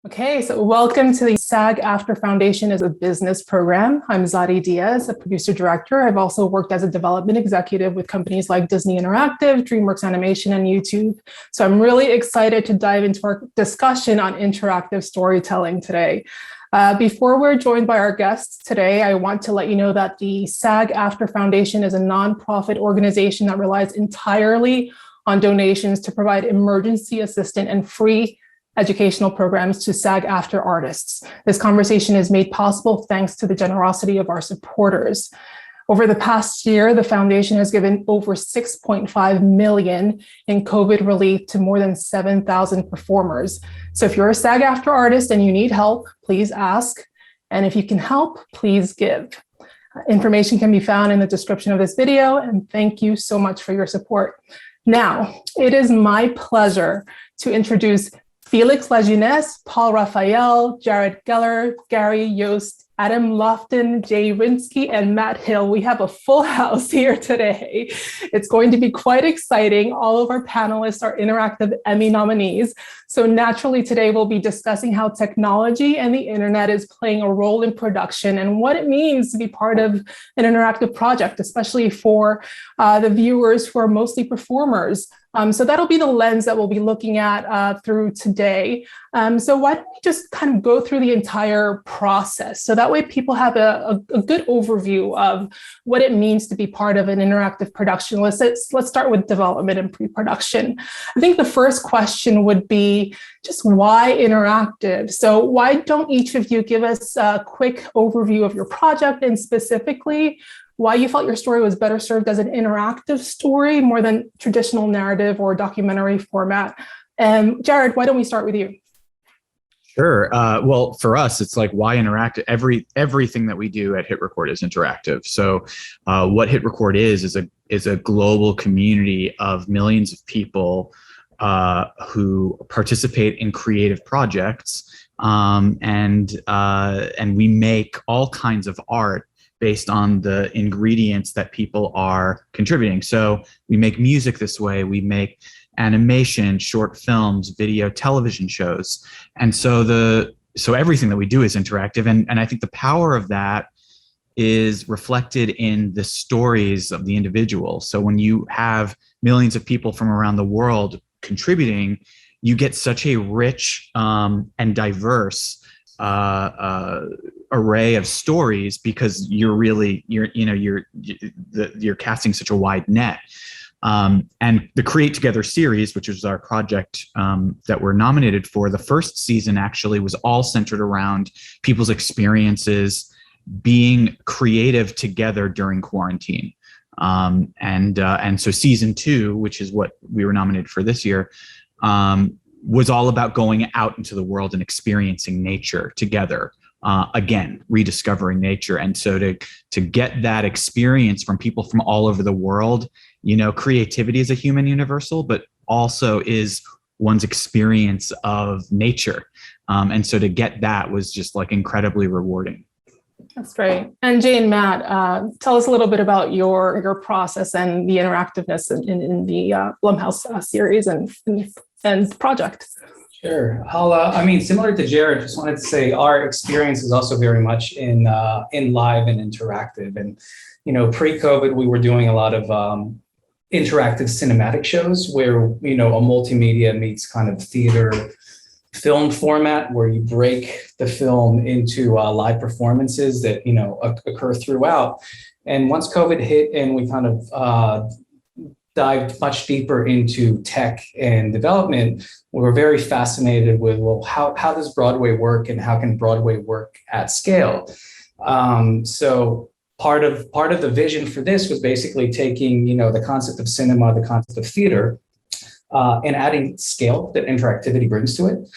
Okay, so welcome to the SAG-AFTRA Foundation as a business program. I'm Zadi Diaz, a producer director. I've also worked as a development executive with companies like Disney Interactive, DreamWorks Animation, and YouTube. So I'm really excited to dive into our discussion on interactive storytelling today. Before we're joined by our guests today, I want to let you know that the SAG-AFTRA Foundation is a nonprofit organization that relies entirely on donations to provide emergency assistance and free educational programs to SAG-AFTRA artists. This conversation is made possible thanks to the generosity of our supporters. Over the past year, the foundation has given over 6.5 million in COVID relief to more than 7,000 performers. So if you're a SAG-AFTRA artist and you need help, please ask. And if you can help, please give. Information can be found in the description of this video, and thank you so much for your support. Now, it is my pleasure to introduce Felix Lajeunesse, Paul Raphaël, Jared Geller, Gary Yost, Adam Loften, Jay Rinsky, and Matt Hill. We have a full house here today. It's going to be quite exciting. All of our panelists are interactive Emmy nominees. So naturally today we'll be discussing how technology and the internet is playing a role in production and what it means to be part of an interactive project, especially for the viewers who are mostly performers. So that'll be the lens that we'll be looking at through today. So why don't we just kind of go through the entire process? So that way people have a good overview of what it means to be part of an interactive production. Let's start with development and pre-production. I think the first question would be just why interactive? So why don't each of you give us a quick overview of your project and specifically why you felt your story was better served as an interactive story more than traditional narrative or documentary format. And Jared, why don't we start with you? Sure. Well, for us, it's like why interactive? Everything that we do at Hit Record is interactive. So, what Hit Record is a global community of millions of people who participate in creative projects, and we make all kinds of art based on the ingredients that people are contributing. So we make music this way, we make animation, short films, video, television shows. And so everything that we do is interactive. And I think the power of that is reflected in the stories of the individual. So when you have millions of people from around the world contributing, you get such a rich and diverse array of stories because you're casting such a wide net. And the Create Together series, which is our project that we're nominated for, the first season actually was all centered around people's experiences being creative together during quarantine. And so season 2, which is what we were nominated for this year, was all about going out into the world and experiencing nature together, again, rediscovering nature. And so to get that experience from people from all over the world, creativity is a human universal, but also is one's experience of nature. And so to get that was just like incredibly rewarding. That's great. And Jay and Matt, tell us a little bit about your process and the interactiveness in the Blumhouse series and project. Sure. Similar to Jared, just wanted to say our experience is also very much in live and interactive. And, pre-COVID, we were doing a lot of interactive cinematic shows where, a multimedia meets kind of theater film format where you break the film into live performances that, occur throughout. And once COVID hit and we kind of dived much deeper into tech and development, we were very fascinated with, well, how does Broadway work and how can Broadway work at scale? So part of the vision for this was basically taking, the concept of cinema, the concept of theater, and adding scale that interactivity brings to it,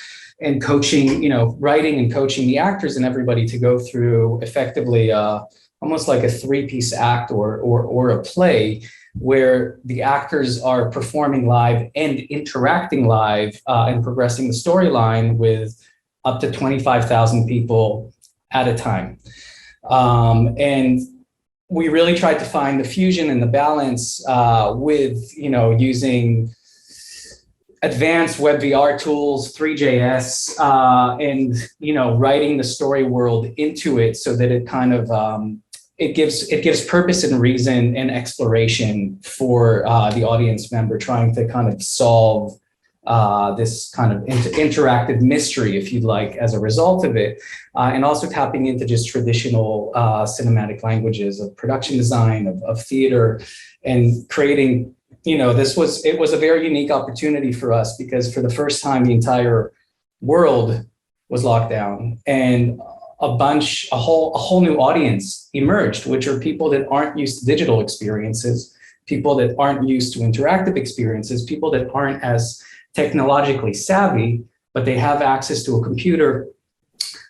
and coaching, writing and coaching the actors and everybody to go through effectively almost like a 3-piece act or a play where the actors are performing live and interacting live and progressing the storyline with up to 25,000 people at a time. And we really tried to find the fusion and the balance with, using advanced web VR tools, 3JS, and writing the story world into it so that it kind of it gives purpose and reason and exploration for the audience member trying to kind of solve this kind of interactive mystery, if you'd like, as a result of it, and also tapping into just traditional cinematic languages of production design, of theater, and creating. It was a very unique opportunity for us because for the first time, the entire world was locked down, and a whole new audience emerged, which are people that aren't used to digital experiences, people that aren't used to interactive experiences, people that aren't as technologically savvy, but they have access to a computer.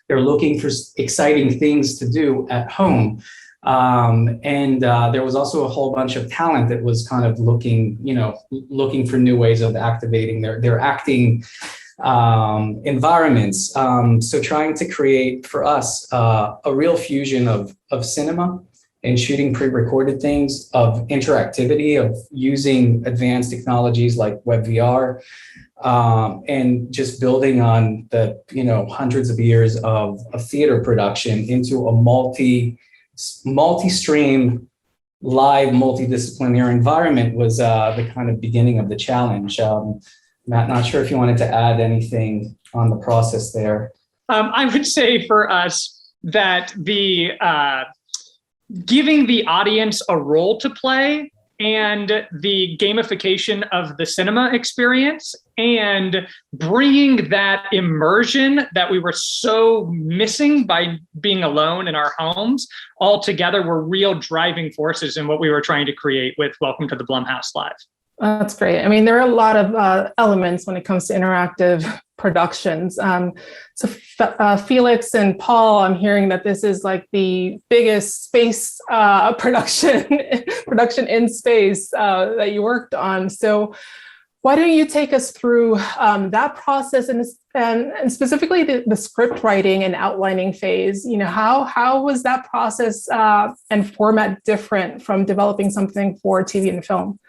They're looking for exciting things to do at home. And there was also a whole bunch of talent that was kind of looking for new ways of activating their acting environments. So trying to create for us a real fusion of cinema and shooting pre-recorded things, of interactivity, of using advanced technologies like web VR, and just building on the hundreds of years of theater production into a multi-stream, live, multidisciplinary environment was the kind of beginning of the challenge. Matt, not sure if you wanted to add anything on the process there. I would say for us that the giving the audience a role to play and the gamification of the cinema experience and bringing that immersion that we were so missing by being alone in our homes all together were real driving forces in what we were trying to create with Welcome to the Blumhouse Live. That's great. I mean, there are a lot of elements when it comes to interactive productions. So Felix and Paul, I'm hearing that this is like the biggest space production in space that you worked on. So why don't you take us through that process and specifically the script writing and outlining phase? How was that process and format different from developing something for TV and film?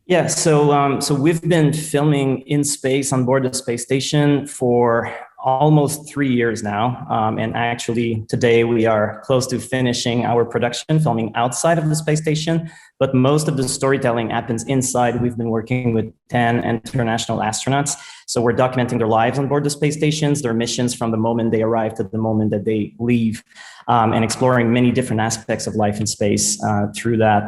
Yeah, so we've been filming in space on board the space station for almost 3 years now. And actually today we are close to finishing our production, filming outside of the space station, but most of the storytelling happens inside. We've been working with 10 international astronauts. So we're documenting their lives on board the space stations, their missions from the moment they arrive to the moment that they leave, and exploring many different aspects of life in space through that.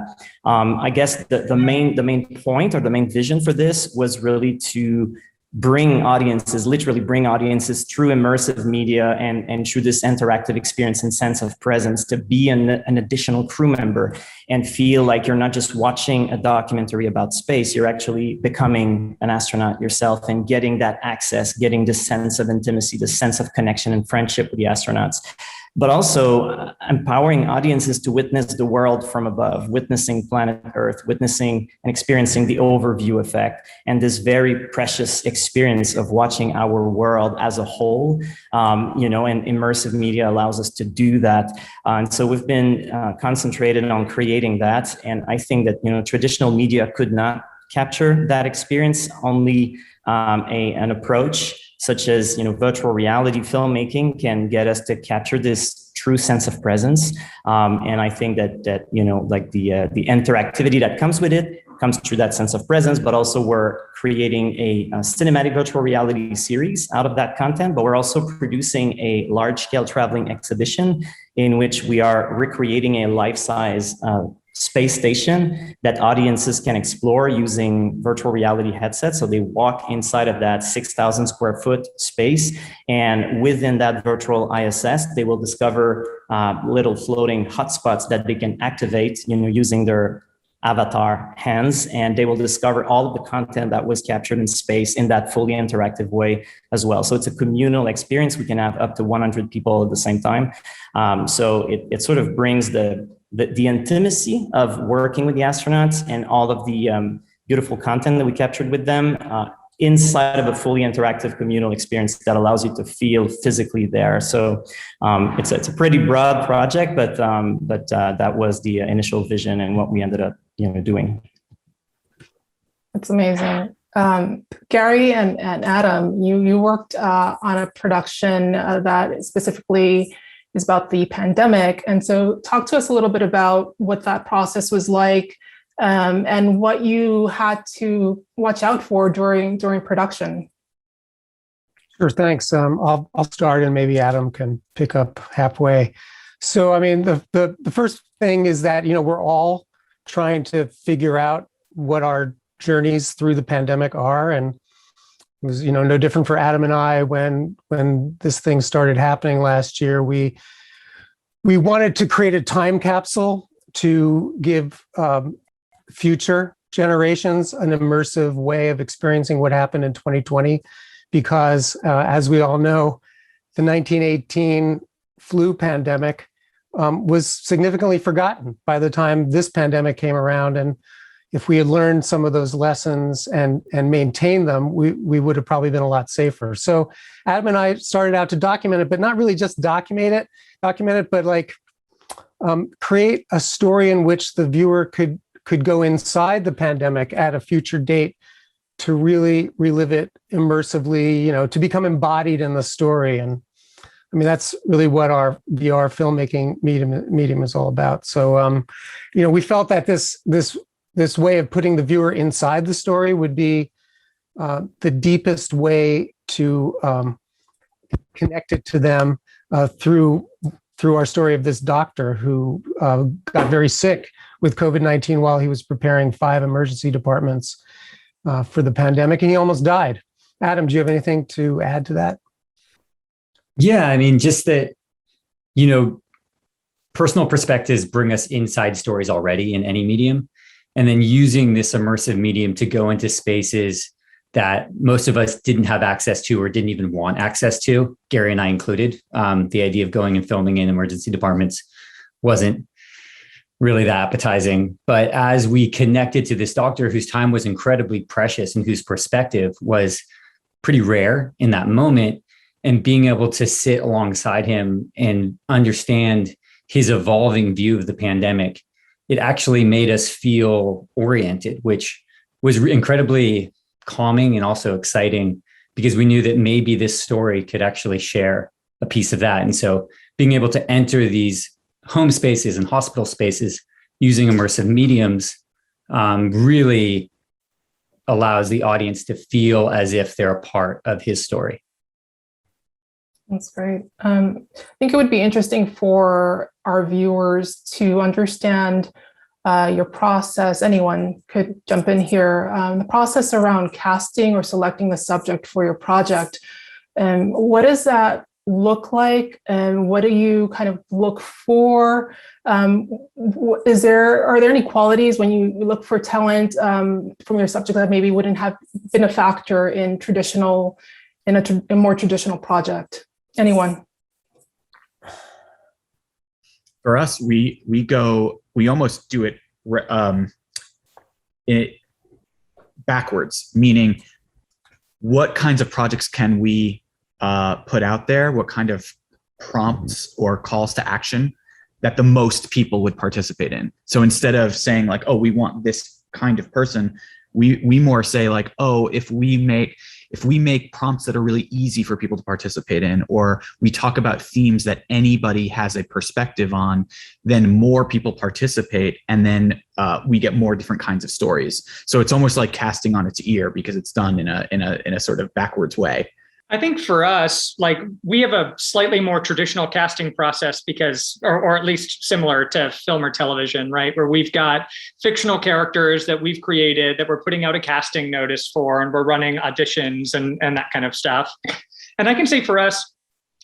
I guess the main point or the main vision for this was really to literally bring audiences through immersive media and through this interactive experience and sense of presence to be an additional crew member and feel like you're not just watching a documentary about space, you're actually becoming an astronaut yourself and getting that access, getting this sense of intimacy, this sense of connection and friendship with the astronauts. But also empowering audiences to witness the world from above, witnessing planet Earth, witnessing and experiencing the overview effect, and this very precious experience of watching our world as a whole. And immersive media allows us to do that. And so we've been concentrated on creating that. And I think that, traditional media could not capture that experience. Only an approach such as virtual reality filmmaking can get us to capture this true sense of presence. And I think that the interactivity that comes with it comes through that sense of presence, but also we're creating a cinematic virtual reality series out of that content, but we're also producing a large-scale traveling exhibition in which we are recreating a life-size space station that audiences can explore using virtual reality headsets. So they walk inside of that 6,000 square foot space, and within that virtual ISS, they will discover little floating hotspots that they can activate, using their avatar hands, and they will discover all of the content that was captured in space in that fully interactive way as well. So it's a communal experience. We can have up to 100 people at the same time. So it sort of brings the intimacy of working with the astronauts and all of the beautiful content that we captured with them inside of a fully interactive communal experience that allows you to feel physically there. So it's a pretty broad project, but that was the initial vision and what we ended up doing. That's amazing. Gary and Adam, you worked on a production that specifically is about the pandemic. And so talk to us a little bit about what that process was like, and what you had to watch out for during production. Sure, thanks. I'll start and maybe Adam can pick up halfway. So, I mean, the first thing is that, we're all trying to figure out what our journeys through the pandemic are. And it was, no different for Adam and I when this thing started happening last year. We wanted to create a time capsule to give future generations an immersive way of experiencing what happened in 2020, because as we all know, the 1918 flu pandemic was significantly forgotten by the time this pandemic came around. And if we had learned some of those lessons and maintained them, we would have probably been a lot safer. So Adam and I started out to document it, but not really just document it, but like create a story in which the viewer could go inside the pandemic at a future date to really relive it immersively, to become embodied in the story. And I mean, that's really what our VR filmmaking medium is all about. So, we felt that this way of putting the viewer inside the story would be the deepest way to connect it to them through our story of this doctor who got very sick with COVID-19 while he was preparing 5 emergency departments for the pandemic, and he almost died. Adam, do you have anything to add to that? Yeah, I mean, just that, personal perspectives bring us inside stories already in any medium. And then using this immersive medium to go into spaces that most of us didn't have access to or didn't even want access to, Gary and I included. The idea of going and filming in emergency departments wasn't really that appetizing. But as we connected to this doctor whose time was incredibly precious and whose perspective was pretty rare in that moment, and being able to sit alongside him and understand his evolving view of the pandemic, it actually made us feel oriented, which was incredibly calming and also exciting, because we knew that maybe this story could actually share a piece of that. And so being able to enter these home spaces and hospital spaces using immersive mediums really allows the audience to feel as if they're a part of his story. That's great. I think it would be interesting for our viewers to understand your process. Anyone could jump in here. The process around casting or selecting the subject for your project. What does that look like, and what do you kind of look for? Are there any qualities when you look for talent from your subject that maybe wouldn't have been a factor in a more traditional project? Anyone? For us, we almost do it backwards, meaning what kinds of projects can we put out there? What kind of prompts or calls to action that the most people would participate in? So instead of saying like, oh, we want this kind of person, we more say like, oh, if we make prompts that are really easy for people to participate in, or we talk about themes that anybody has a perspective on, then more people participate, and then we get more different kinds of stories. So it's almost like casting on its ear, because it's done in a sort of backwards way. I think for us, like, we have a slightly more traditional casting process because, or at least similar to film or television, right? Where we've got fictional characters that we've created that we're putting out a casting notice for, and we're running auditions and that kind of stuff. And I can say for us,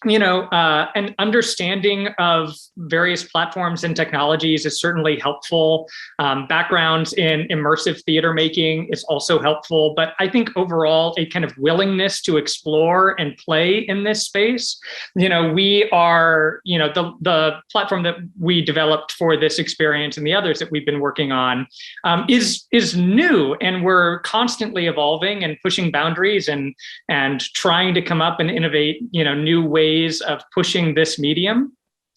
an understanding of various platforms and technologies is certainly helpful. Backgrounds in immersive theater making is also helpful. But I think overall, a kind of willingness to explore and play in this space. We are, the platform that we developed for this experience and the others that we've been working on is new, and we're constantly evolving and pushing boundaries and trying to come up and innovate, new ways of pushing this medium.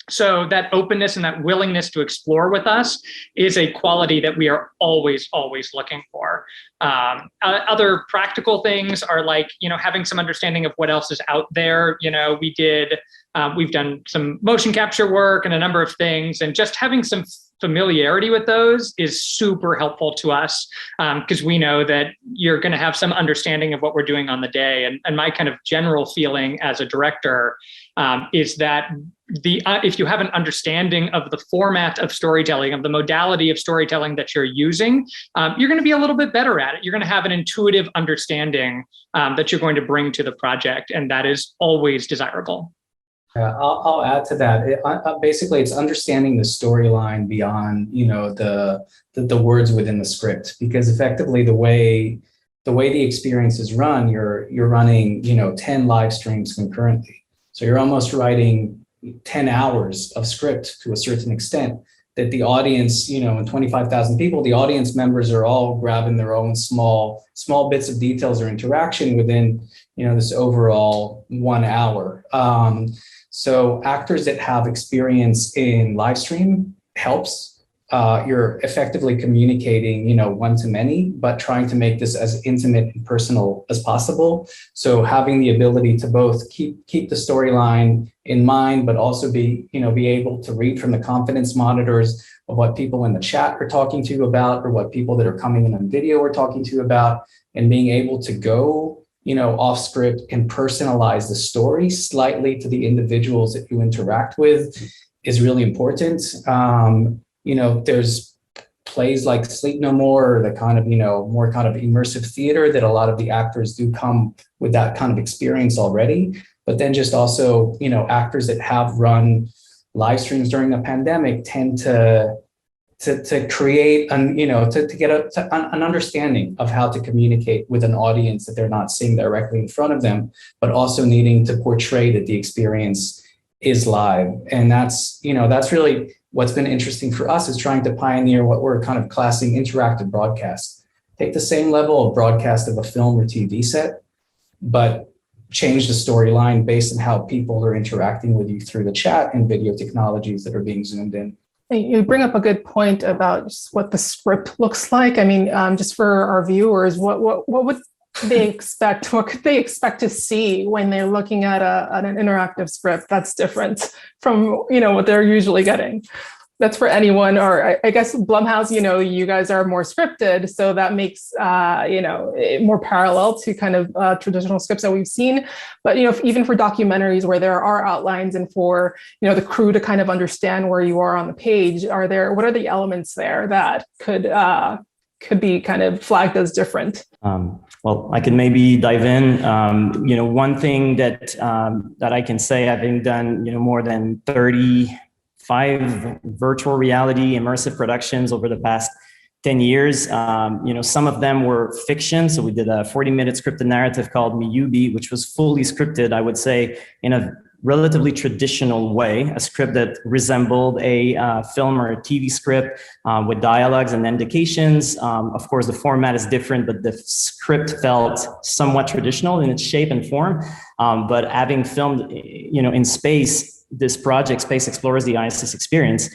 So that openness and that willingness to explore with us is a quality that we are always, always looking for. Other practical things are like, having some understanding of what else is out there. We've done some motion capture work and a number of things, and just having some familiarity with those is super helpful to us, because we know that you're going to have some understanding of what we're doing on the day. And my kind of general feeling as a director is that if you have an understanding of the format of storytelling, of the modality of storytelling that you're using, you're going to be a little bit better at it. You're going to have an intuitive understanding that you're going to bring to the project, and that is always desirable. Yeah, I'll add to that. Basically, it's understanding the storyline beyond, the words within the script, because effectively the way the experience is run, you're running, 10 live streams concurrently. So you're almost writing 10 hours of script to a certain extent that the audience, and 25,000 people, the audience members are all grabbing their own small bits of details or interaction within, this overall 1 hour. So actors that have experience in live stream helps. You're effectively communicating, one-to-many, but trying to make this as intimate and personal as possible. So having the ability to both keep the storyline in mind, but also be able to read from the confidence monitors of what people in the chat are talking to you about, or what people that are coming in on video are talking to you about, and being able to go off script and personalize the story slightly to the individuals that you interact with is really important. There's plays like Sleep No More, or the kind of, more kind of immersive theater that a lot of the actors do come with that kind of experience already. But then just also, actors that have run live streams during the pandemic tend to create to get an understanding of how to communicate with an audience that they're not seeing directly in front of them, but also needing to portray that the experience is live. And that's really what's been interesting for us, is trying to pioneer what we're kind of classing interactive broadcast. Take the same level of broadcast of a film or TV set, but change the storyline based on how people are interacting with you through the chat and video technologies that are being zoomed in. You bring up a good point about just what the script looks like. I mean, just for our viewers, what would they expect? What could they expect to see when they're looking at an interactive script that's different from what they're usually getting? That's for anyone, or I guess Blumhouse, you guys are more scripted, so that makes it more parallel to kind of traditional scripts that we've seen. But even for documentaries where there are outlines, and for the crew to kind of understand where you are on the page, what are the elements there that could be kind of flagged as different? Well, I can maybe dive in. One thing that I can say, having done more than 35 virtual reality immersive productions over the past 10 years. Some of them were fiction. So we did a 40-minute scripted narrative called Miyubi, which was fully scripted, I would say, in a relatively traditional way, a script that resembled a film or a TV script with dialogues and indications. Of course, the format is different, but the script felt somewhat traditional in its shape and form. But having filmed, in space, this project, Space Explorers, the ISS Experience,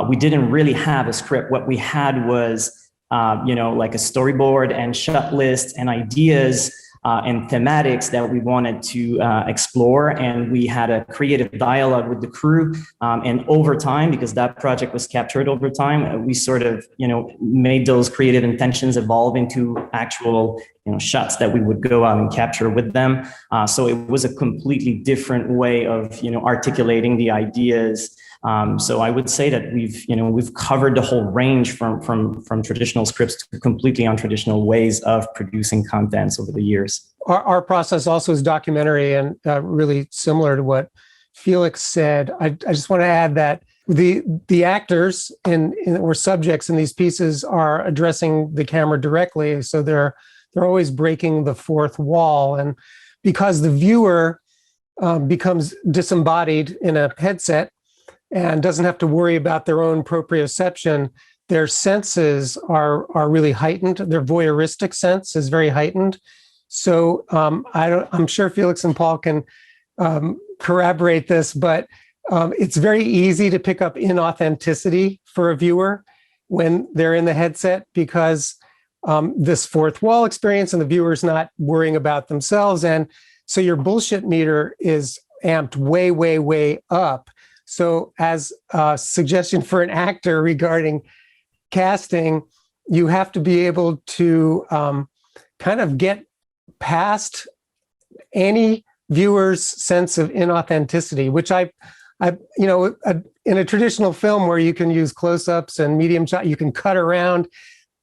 we didn't really have a script. What we had was, like a storyboard and shot list and ideas and thematics that we wanted to explore. And we had a creative dialogue with the crew. And over time, because that project was captured over time, we sort of, made those creative intentions evolve into actual, shots that we would go out and capture with them. So it was a completely different way of, articulating the ideas. So I would say that we've covered the whole range from traditional scripts to completely untraditional ways of producing contents over the years. Our process also is documentary, and really similar to what Felix said. I just want to add that the actors or subjects in these pieces are addressing the camera directly, so they're always breaking the fourth wall. And because the viewer becomes disembodied in a headset and doesn't have to worry about their own proprioception, their senses are really heightened. Their voyeuristic sense is very heightened. So I'm sure Felix and Paul can corroborate this, but it's very easy to pick up inauthenticity for a viewer when they're in the headset, because this fourth wall experience and the viewer's not worrying about themselves. And so your bullshit meter is amped way, way, way up. So as a suggestion for an actor regarding casting, you have to be able to kind of get past any viewer's sense of inauthenticity, which in a traditional film where you can use close-ups and medium shot, you can cut around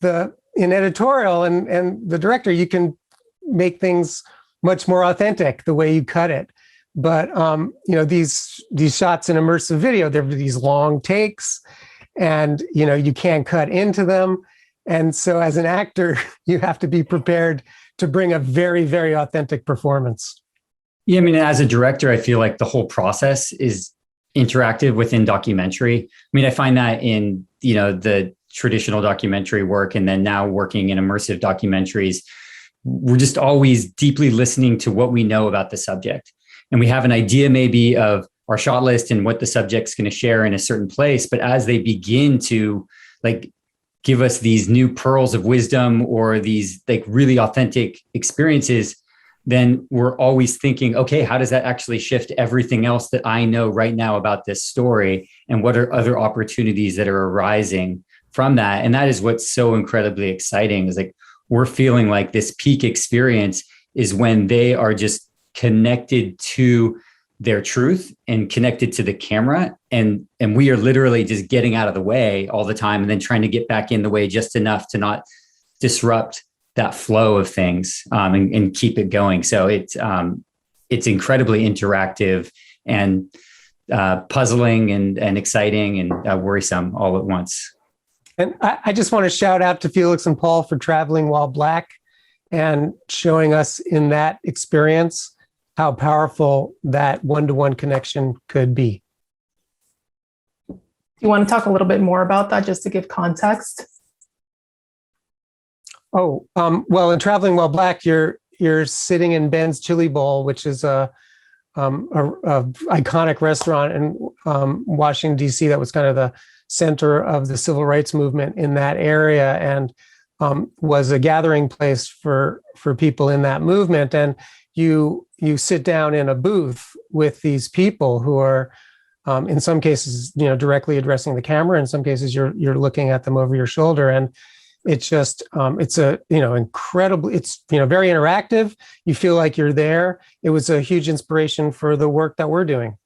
in editorial and the director, you can make things much more authentic the way you cut it. But these shots in immersive video, there are these long takes, and you can't cut into them. And so as an actor, you have to be prepared to bring a very, very authentic performance. Yeah, I mean, as a director, I feel like the whole process is interactive within documentary. I mean, I find that in, the traditional documentary work, and then now working in immersive documentaries, we're just always deeply listening to what we know about the subject. And we have an idea maybe of our shot list and what the subject's going to share in a certain place. But as they begin to give us these new pearls of wisdom or these really authentic experiences, then we're always thinking, okay, how does that actually shift everything else that I know right now about this story? And what are other opportunities that are arising from that? And that is what's so incredibly exciting, is we're feeling like this peak experience is when they are just connected to their truth and connected to the camera. And we are literally just getting out of the way all the time and then trying to get back in the way just enough to not disrupt that flow of things and keep it going. So it's incredibly interactive and puzzling and exciting and worrisome all at once. And I just want to shout out to Felix and Paul for traveling while Black and showing us in that experience how powerful that one-to-one connection could be. Do you want to talk a little bit more about that, just to give context? Oh, well, in Traveling While Black, you're sitting in Ben's Chili Bowl, which is a iconic restaurant in Washington, D.C. that was kind of the center of the civil rights movement in that area, and was a gathering place for people in that movement. And you sit down in a booth with these people who are, in some cases, directly addressing the camera. In some cases, you're looking at them over your shoulder, and it's just it's a incredible. It's very interactive. You feel like you're there. It was a huge inspiration for the work that we're doing.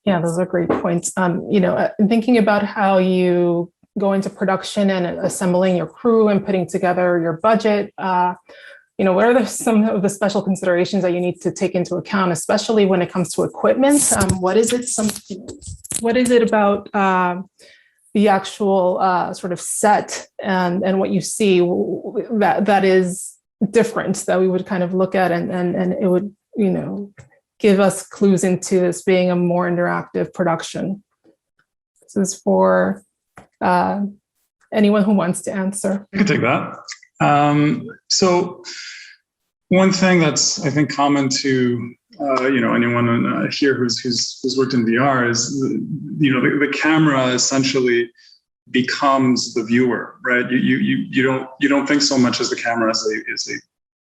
Yeah, those are great points. Thinking about how you go into production and assembling your crew and putting together your budget. What are some of the special considerations that you need to take into account, especially when it comes to equipment? What is it about the actual sort of set and what you see that is different, that we would kind of look at and it would, give us clues into this being a more interactive production? This is for anyone who wants to answer. I can take that. So one thing that's, I think, common to anyone here who's worked in VR is the camera essentially becomes the viewer, right? You don't think so much as the camera as a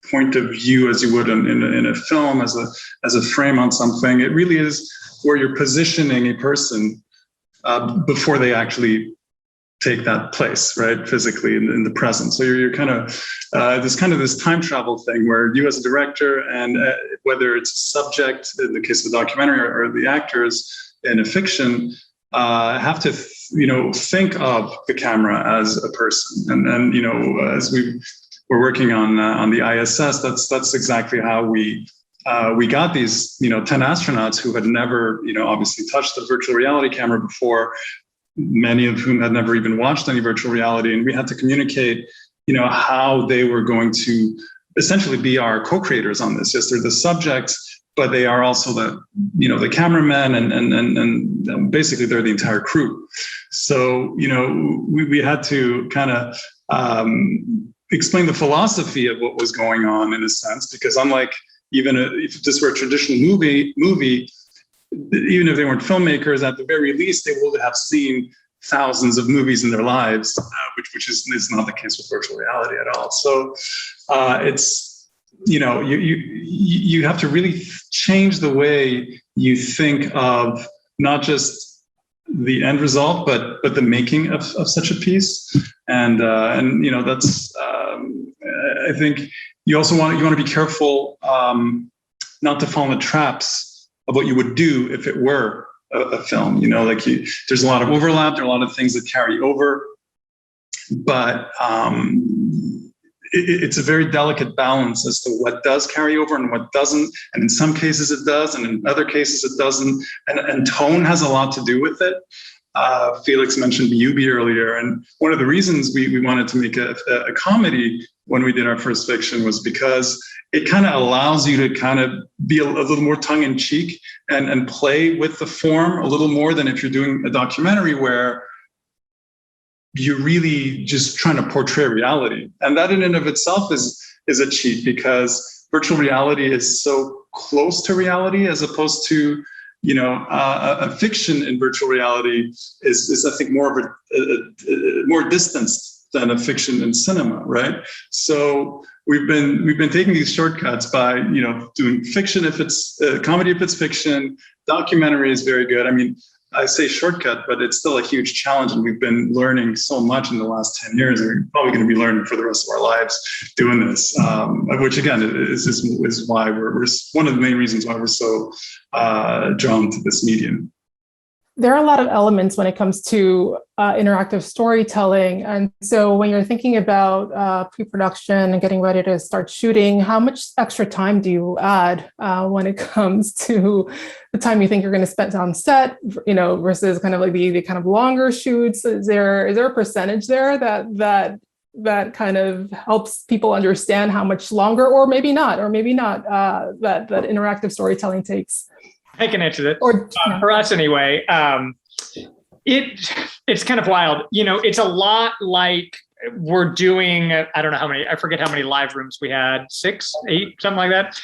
point of view as you would in a film, as a frame on something. It really is where you're positioning a person before they actually take that place, right, physically in the present. So you're kind of this time travel thing where you as a director, and whether it's a subject in the case of the documentary or the actors in a fiction, have to think of the camera as a person. And as we're working on the ISS, that's exactly how we got these 10 astronauts who had never obviously touched the virtual reality camera before, many of whom had never even watched any virtual reality. And we had to communicate, how they were going to essentially be our co-creators on this. Yes, they're the subjects, but they are also the cameramen and basically they're the entire crew. So, we had to kind of explain the philosophy of what was going on in a sense, because unlike even if this were a traditional movie, even if they weren't filmmakers, at the very least, they will have seen thousands of movies in their lives, which is not the case with virtual reality at all. So it's, you have to really change the way you think of not just the end result, but the making of such a piece. And that's, I think you also want to be careful not to fall in the traps of what you would do if it were a film. There's a lot of overlap. There are a lot of things that carry over, but it's a very delicate balance as to what does carry over and what doesn't. And in some cases it does, and in other cases it doesn't. And tone has a lot to do with it. Felix mentioned UB earlier, and one of the reasons we wanted to make a comedy when we did our first fiction was because it kind of allows you to kind of be a little more tongue-in-cheek and play with the form a little more than if you're doing a documentary where you're really just trying to portray reality. And that in and of itself is a cheat, because virtual reality is so close to reality, as opposed to a fiction in virtual reality is I think more of a more distanced than a fiction in cinema, right? So we've been taking these shortcuts by doing fiction if it's comedy if it's fiction. Documentary is very good. I mean, I say shortcut, but it's still a huge challenge, and we've been learning so much in the last 10 years, and we're probably going to be learning for the rest of our lives doing this, which again is why we're one of the main reasons why we're so drawn to this medium. There are a lot of elements when it comes to interactive storytelling. And so when you're thinking about pre-production and getting ready to start shooting, how much extra time do you add when it comes to the time you think you're going to spend on set, versus kind of like the kind of longer shoots? Is there a percentage there that kind of helps people understand how much longer, or maybe not, that interactive storytelling takes? I can answer that. For us anyway, it's kind of wild. It's a lot like we're doing, I don't know how many, I forget how many live rooms we had, 6, 8, something like that.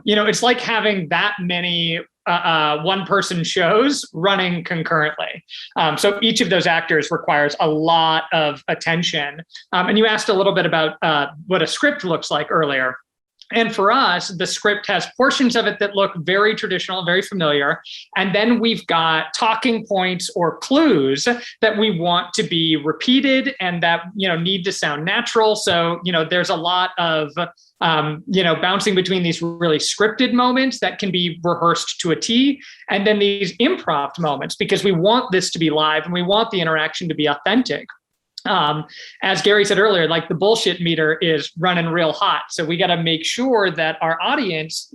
It's like having that many one-person shows running concurrently. So each of those actors requires a lot of attention. And you asked a little bit about what a script looks like earlier. And for us, the script has portions of it that look very traditional, very familiar. And then we've got talking points or clues that we want to be repeated and that, need to sound natural. So, there's a lot of, bouncing between these really scripted moments that can be rehearsed to a T, and then these improv moments, because we want this to be live and we want the interaction to be authentic. As Gary said earlier, like the bullshit meter is running real hot. So we got to make sure that our audience,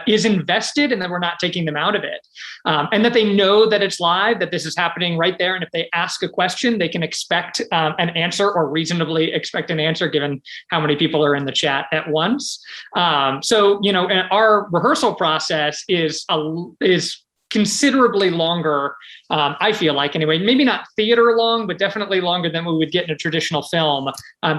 is invested and that we're not taking them out of it. And that they know that it's live, that this is happening right there. And if they ask a question, they can expect an answer, or reasonably expect an answer given how many people are in the chat at once. So, and our rehearsal process is considerably longer, I feel like anyway, maybe not theater long, but definitely longer than we would get in a traditional film,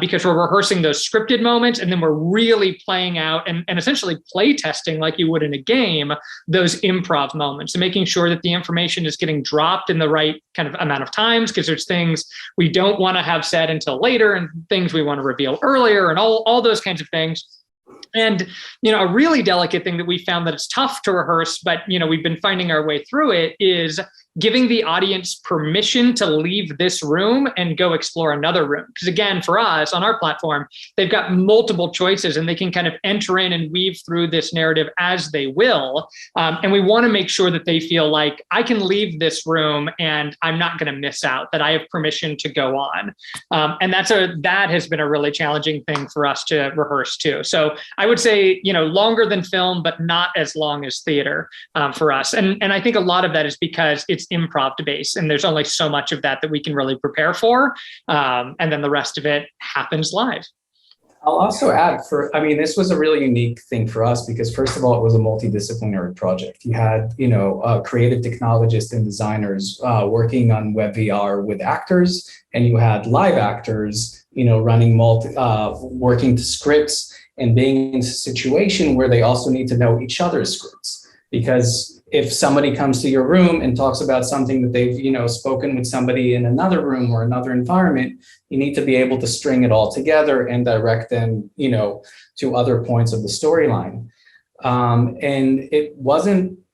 because we're rehearsing those scripted moments, and then we're really playing out and essentially play testing like you would in a game, those improv moments, and making sure that the information is getting dropped in the right kind of amount of times, because there's things we don't want to have said until later and things we want to reveal earlier and all those kinds of things. And, a really delicate thing that we found that it's tough to rehearse, but, we've been finding our way through it, is giving the audience permission to leave this room and go explore another room. Because again, for us on our platform, they've got multiple choices and they can kind of enter in and weave through this narrative as they will. And we want to make sure that they feel like I can leave this room and I'm not going to miss out, that I have permission to go on. And that has been a really challenging thing for us to rehearse too. So I would say, longer than film, but not as long as theater for us. And I think a lot of that is because it's improv based, and there's only so much of that we can really prepare for. And then the rest of it happens live. I'll also add this was a really unique thing for us because first of all, it was a multidisciplinary project. You had, creative technologists and designers working on web VR with actors, and you had live actors, running working to scripts and being in a situation where they also need to know each other's scripts, because if somebody comes to your room and talks about something that they've, spoken with somebody in another room or another environment, you need to be able to string it all together and direct them, to other points of the storyline. And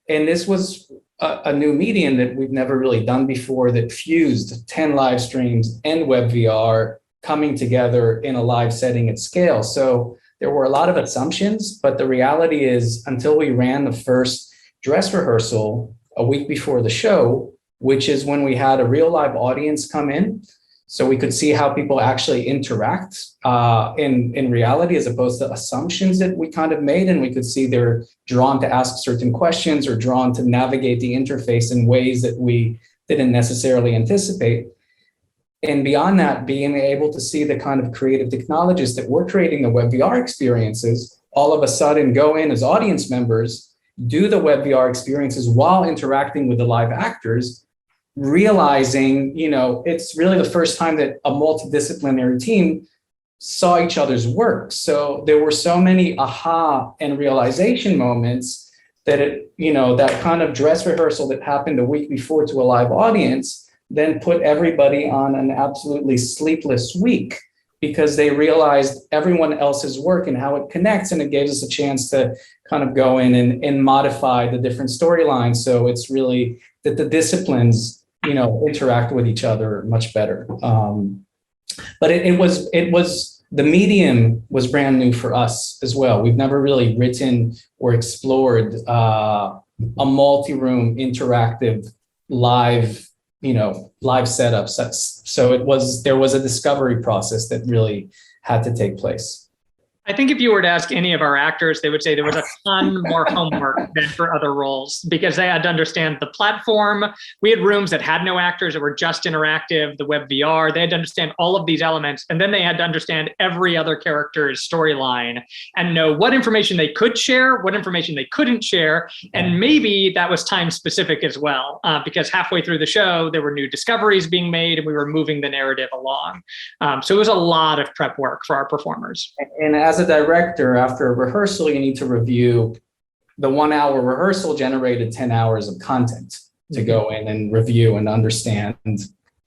this was a new medium that we've never really done before, that fused 10 live streams and web VR coming together in a live setting at scale. So there were a lot of assumptions, but the reality is, until we ran the first dress rehearsal a week before the show, which is when we had a real live audience come in, so we could see how people actually interact in reality, as opposed to assumptions that we kind of made. And we could see they're drawn to ask certain questions or drawn to navigate the interface in ways that we didn't necessarily anticipate. And beyond that, being able to see the kind of creative technologists that were creating the web VR experiences all of a sudden go in as audience members, do the web VR experiences while interacting with the live actors, realizing, it's really the first time that a multidisciplinary team saw each other's work. So there were so many aha and realization moments that that kind of dress rehearsal that happened a week before to a live audience then put everybody on an absolutely sleepless week, because they realized everyone else's work and how it connects. And it gave us a chance to kind of go in and modify the different storylines. So it's really that the disciplines, interact with each other much better. But it was the medium was brand new for us as well. We've never really written or explored a multi-room interactive live setup. So there was a discovery process that really had to take place. I think if you were to ask any of our actors, they would say there was a ton more homework than for other roles, because they had to understand the platform. We had rooms that had no actors, that were just interactive, the web VR. They had to understand all of these elements. And then they had to understand every other character's storyline and know what information they could share, what information they couldn't share. And maybe that was time specific as well, because halfway through the show, there were new discoveries being made and we were moving the narrative along. So it was a lot of prep work for our performers. And as a director, after a rehearsal, you need to review. The 1 hour rehearsal generated 10 hours of content to go in and review and understand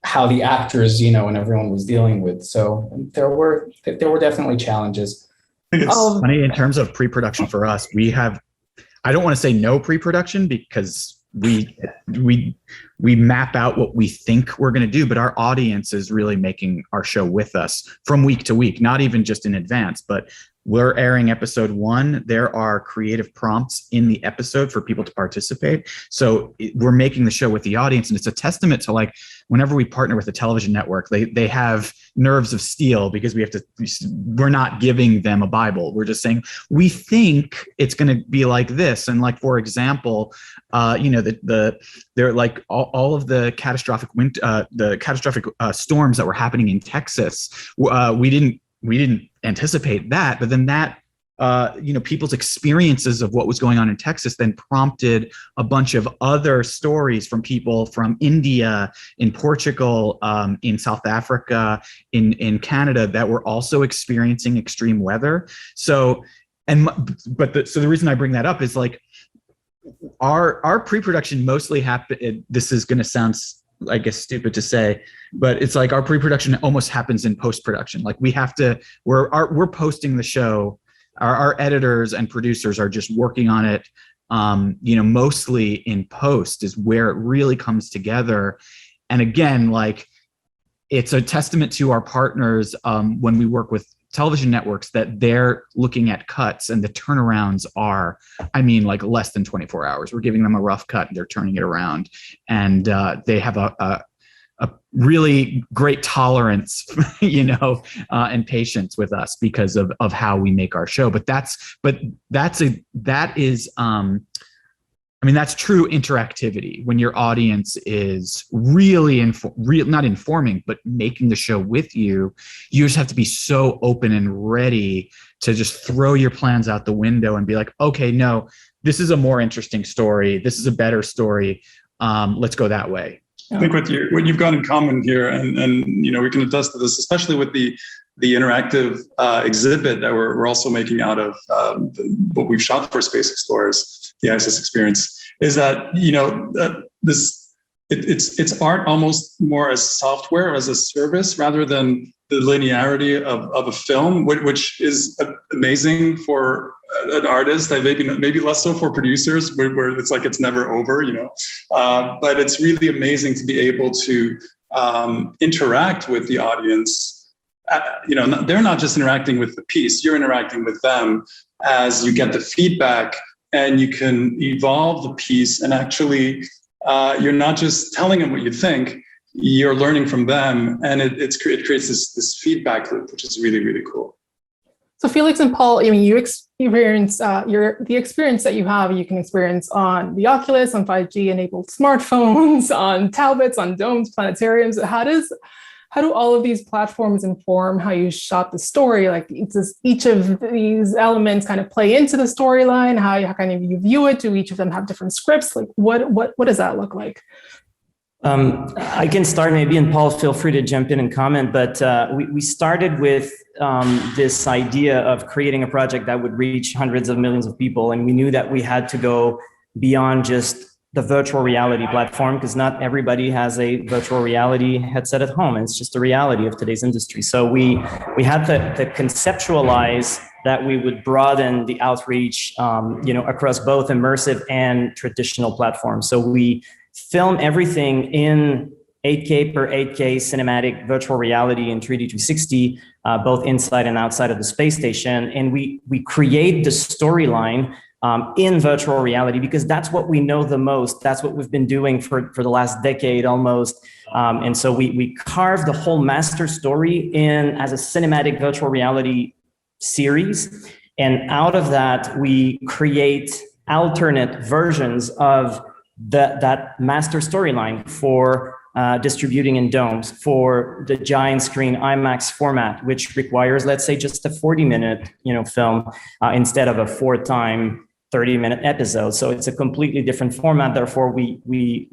how the actors, and everyone was dealing with. So there were definitely challenges. It's funny in terms of pre-production for us. I don't want to say no pre-production, because we map out what we think we're going to do, but our audience is really making our show with us from week to week, not even just in advance, but we're airing episode 1. There are creative prompts in the episode for people to participate. So we're making the show with the audience. And it's a testament to, whenever we partner with a television network, they have nerves of steel, because we're not giving them a Bible. We're just saying, we think it's going to be like this. And for example, they're like all of the catastrophic storms that were happening in Texas. We didn't anticipate that, but then that, people's experiences of what was going on in Texas then prompted a bunch of other stories from people from India, in Portugal, in South Africa, in Canada, that were also experiencing extreme weather. So, the reason I bring that up is our pre-production mostly happened. This is going to sound, I guess, stupid to say, but it's our pre-production almost happens in post-production. We're posting the show. Our editors and producers are just working on it. Mostly in post is where it really comes together. And again, it's a testament to our partners when we work with television networks, that they're looking at cuts and the turnarounds are, less than 24 hours. We're giving them a rough cut and they're turning it around. And they have a really great tolerance, and patience with us because of how we make our show. But that's true interactivity, when your audience is really not informing, but making the show with you. You just have to be so open and ready to just throw your plans out the window and be like, okay, no, this is a more interesting story. This is a better story. Let's go that way. I think what you've got in common here, and we can attest to this, especially with the interactive exhibit that we're also making out of what we've shot for Space Explorers, the ISS experience, is that, it's art almost more as software, as a service, rather than the linearity of a film, which is amazing for an artist. Maybe less so for producers, where it's like it's never over, But it's really amazing to be able to interact with the audience. They're not just interacting with the piece; you're interacting with them as you get the feedback, and you can evolve the piece. And actually, you're not just telling them what you think; you're learning from them, and it creates this feedback loop, which is really, really cool. So Felix and Paul, you experience the experience that you have, you can experience on the Oculus, on 5G enabled smartphones, on tablets, on domes, planetariums. How do all of these platforms inform how you shot the story? Like, does each of these elements kind of play into the storyline? How kind of you view it? Do each of them have different scripts? Like, what does that look like? I can start maybe, and Paul, feel free to jump in and comment, but we started with this idea of creating a project that would reach hundreds of millions of people. And we knew that we had to go beyond just the virtual reality platform, because not everybody has a virtual reality headset at home. And it's just the reality of today's industry. So we had to conceptualize that we would broaden the outreach, across both immersive and traditional platforms. So we film everything in 8K per 8K cinematic virtual reality in 3D 360, both inside and outside of the space station. And we create the storyline in virtual reality, because that's what we know the most. That's what we've been doing for the last decade almost. And so we carve the whole master story in as a cinematic virtual reality series. And out of that, we create alternate versions of that master storyline for distributing in domes, for the giant screen IMAX format, which requires, let's say, just a 40-minute film instead of a 4-time 30-minute episode. So it's a completely different format. Therefore, we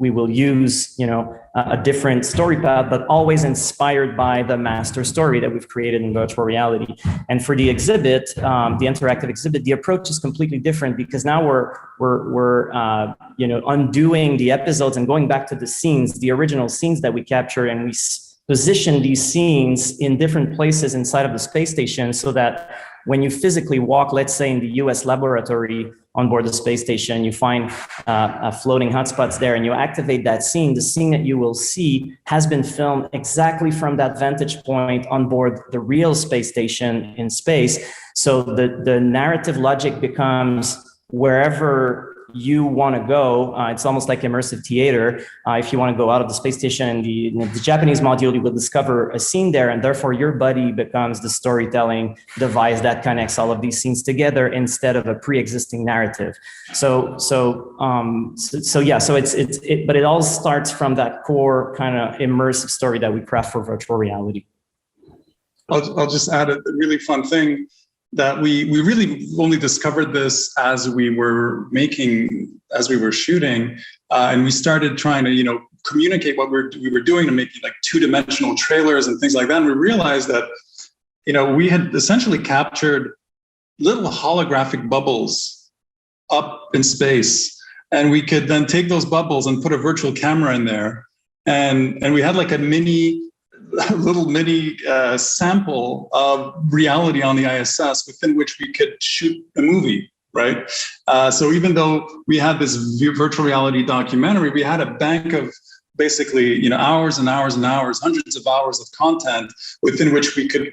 will use a different story path, but always inspired by the master story that we've created in virtual reality. And for the exhibit, the interactive exhibit, the approach is completely different, because now we're undoing the episodes and going back to the scenes, the original scenes that we captured, and we position these scenes in different places inside of the space station, so that when you physically walk, let's say in the US laboratory on board the space station, you find floating hotspots there and you activate that scene. The scene that you will see has been filmed exactly from that vantage point on board the real space station in space. So the narrative logic becomes wherever you want to go. It's almost like immersive theater. If you want to go out of the space station, in the Japanese module, you will discover a scene there, and therefore your buddy becomes the storytelling device that connects all of these scenes together instead of a pre-existing narrative. So but it all starts from that core kind of immersive story that we craft for virtual reality. I'll just add a really fun thing, that we really only discovered this as we were shooting, and we started trying to communicate what we were doing to make like 2-dimensional trailers and things like that. And we realized that we had essentially captured little holographic bubbles up in space, and we could then take those bubbles and put a virtual camera in there, and we had like a little mini sample of reality on the ISS within which we could shoot a movie, right? So even though we had this virtual reality documentary, we had a bank of basically hours and hours and hours, hundreds of hours of content within which we could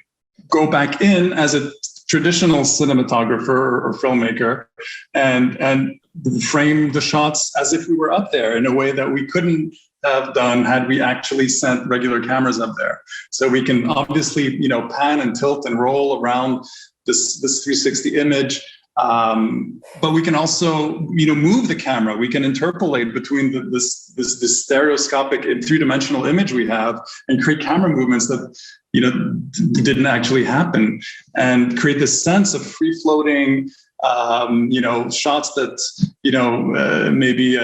go back in as a traditional cinematographer or filmmaker and frame the shots as if we were up there in a way that we couldn't have done had we actually sent regular cameras up there. So we can obviously, pan and tilt and roll around this 360 image, but we can also, move the camera. We can interpolate between this stereoscopic 3-dimensional image we have and create camera movements that, didn't actually happen, and create this sense of free floating, shots that, maybe,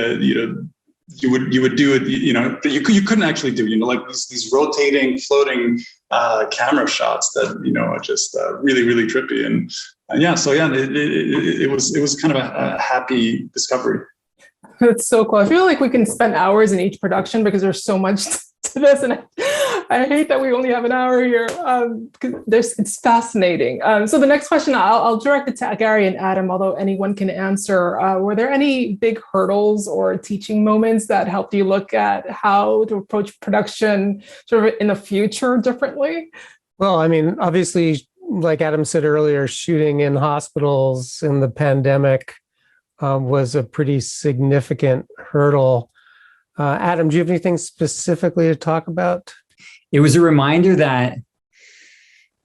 you would do it, that you couldn't actually do, like these rotating, floating camera shots that are just really, really trippy, and it was kind of a happy discovery. It's so cool. I feel like we can spend hours in each production because there's so much to this, and I hate that we only have an hour here. It's fascinating. So the next question, I'll direct it to Gary and Adam, although anyone can answer. Were there any big hurdles or teaching moments that helped you look at how to approach production sort of in the future differently? Well, I mean, obviously, like Adam said earlier, shooting in hospitals in the pandemic was a pretty significant hurdle. Adam, do you have anything specifically to talk about? It was a reminder that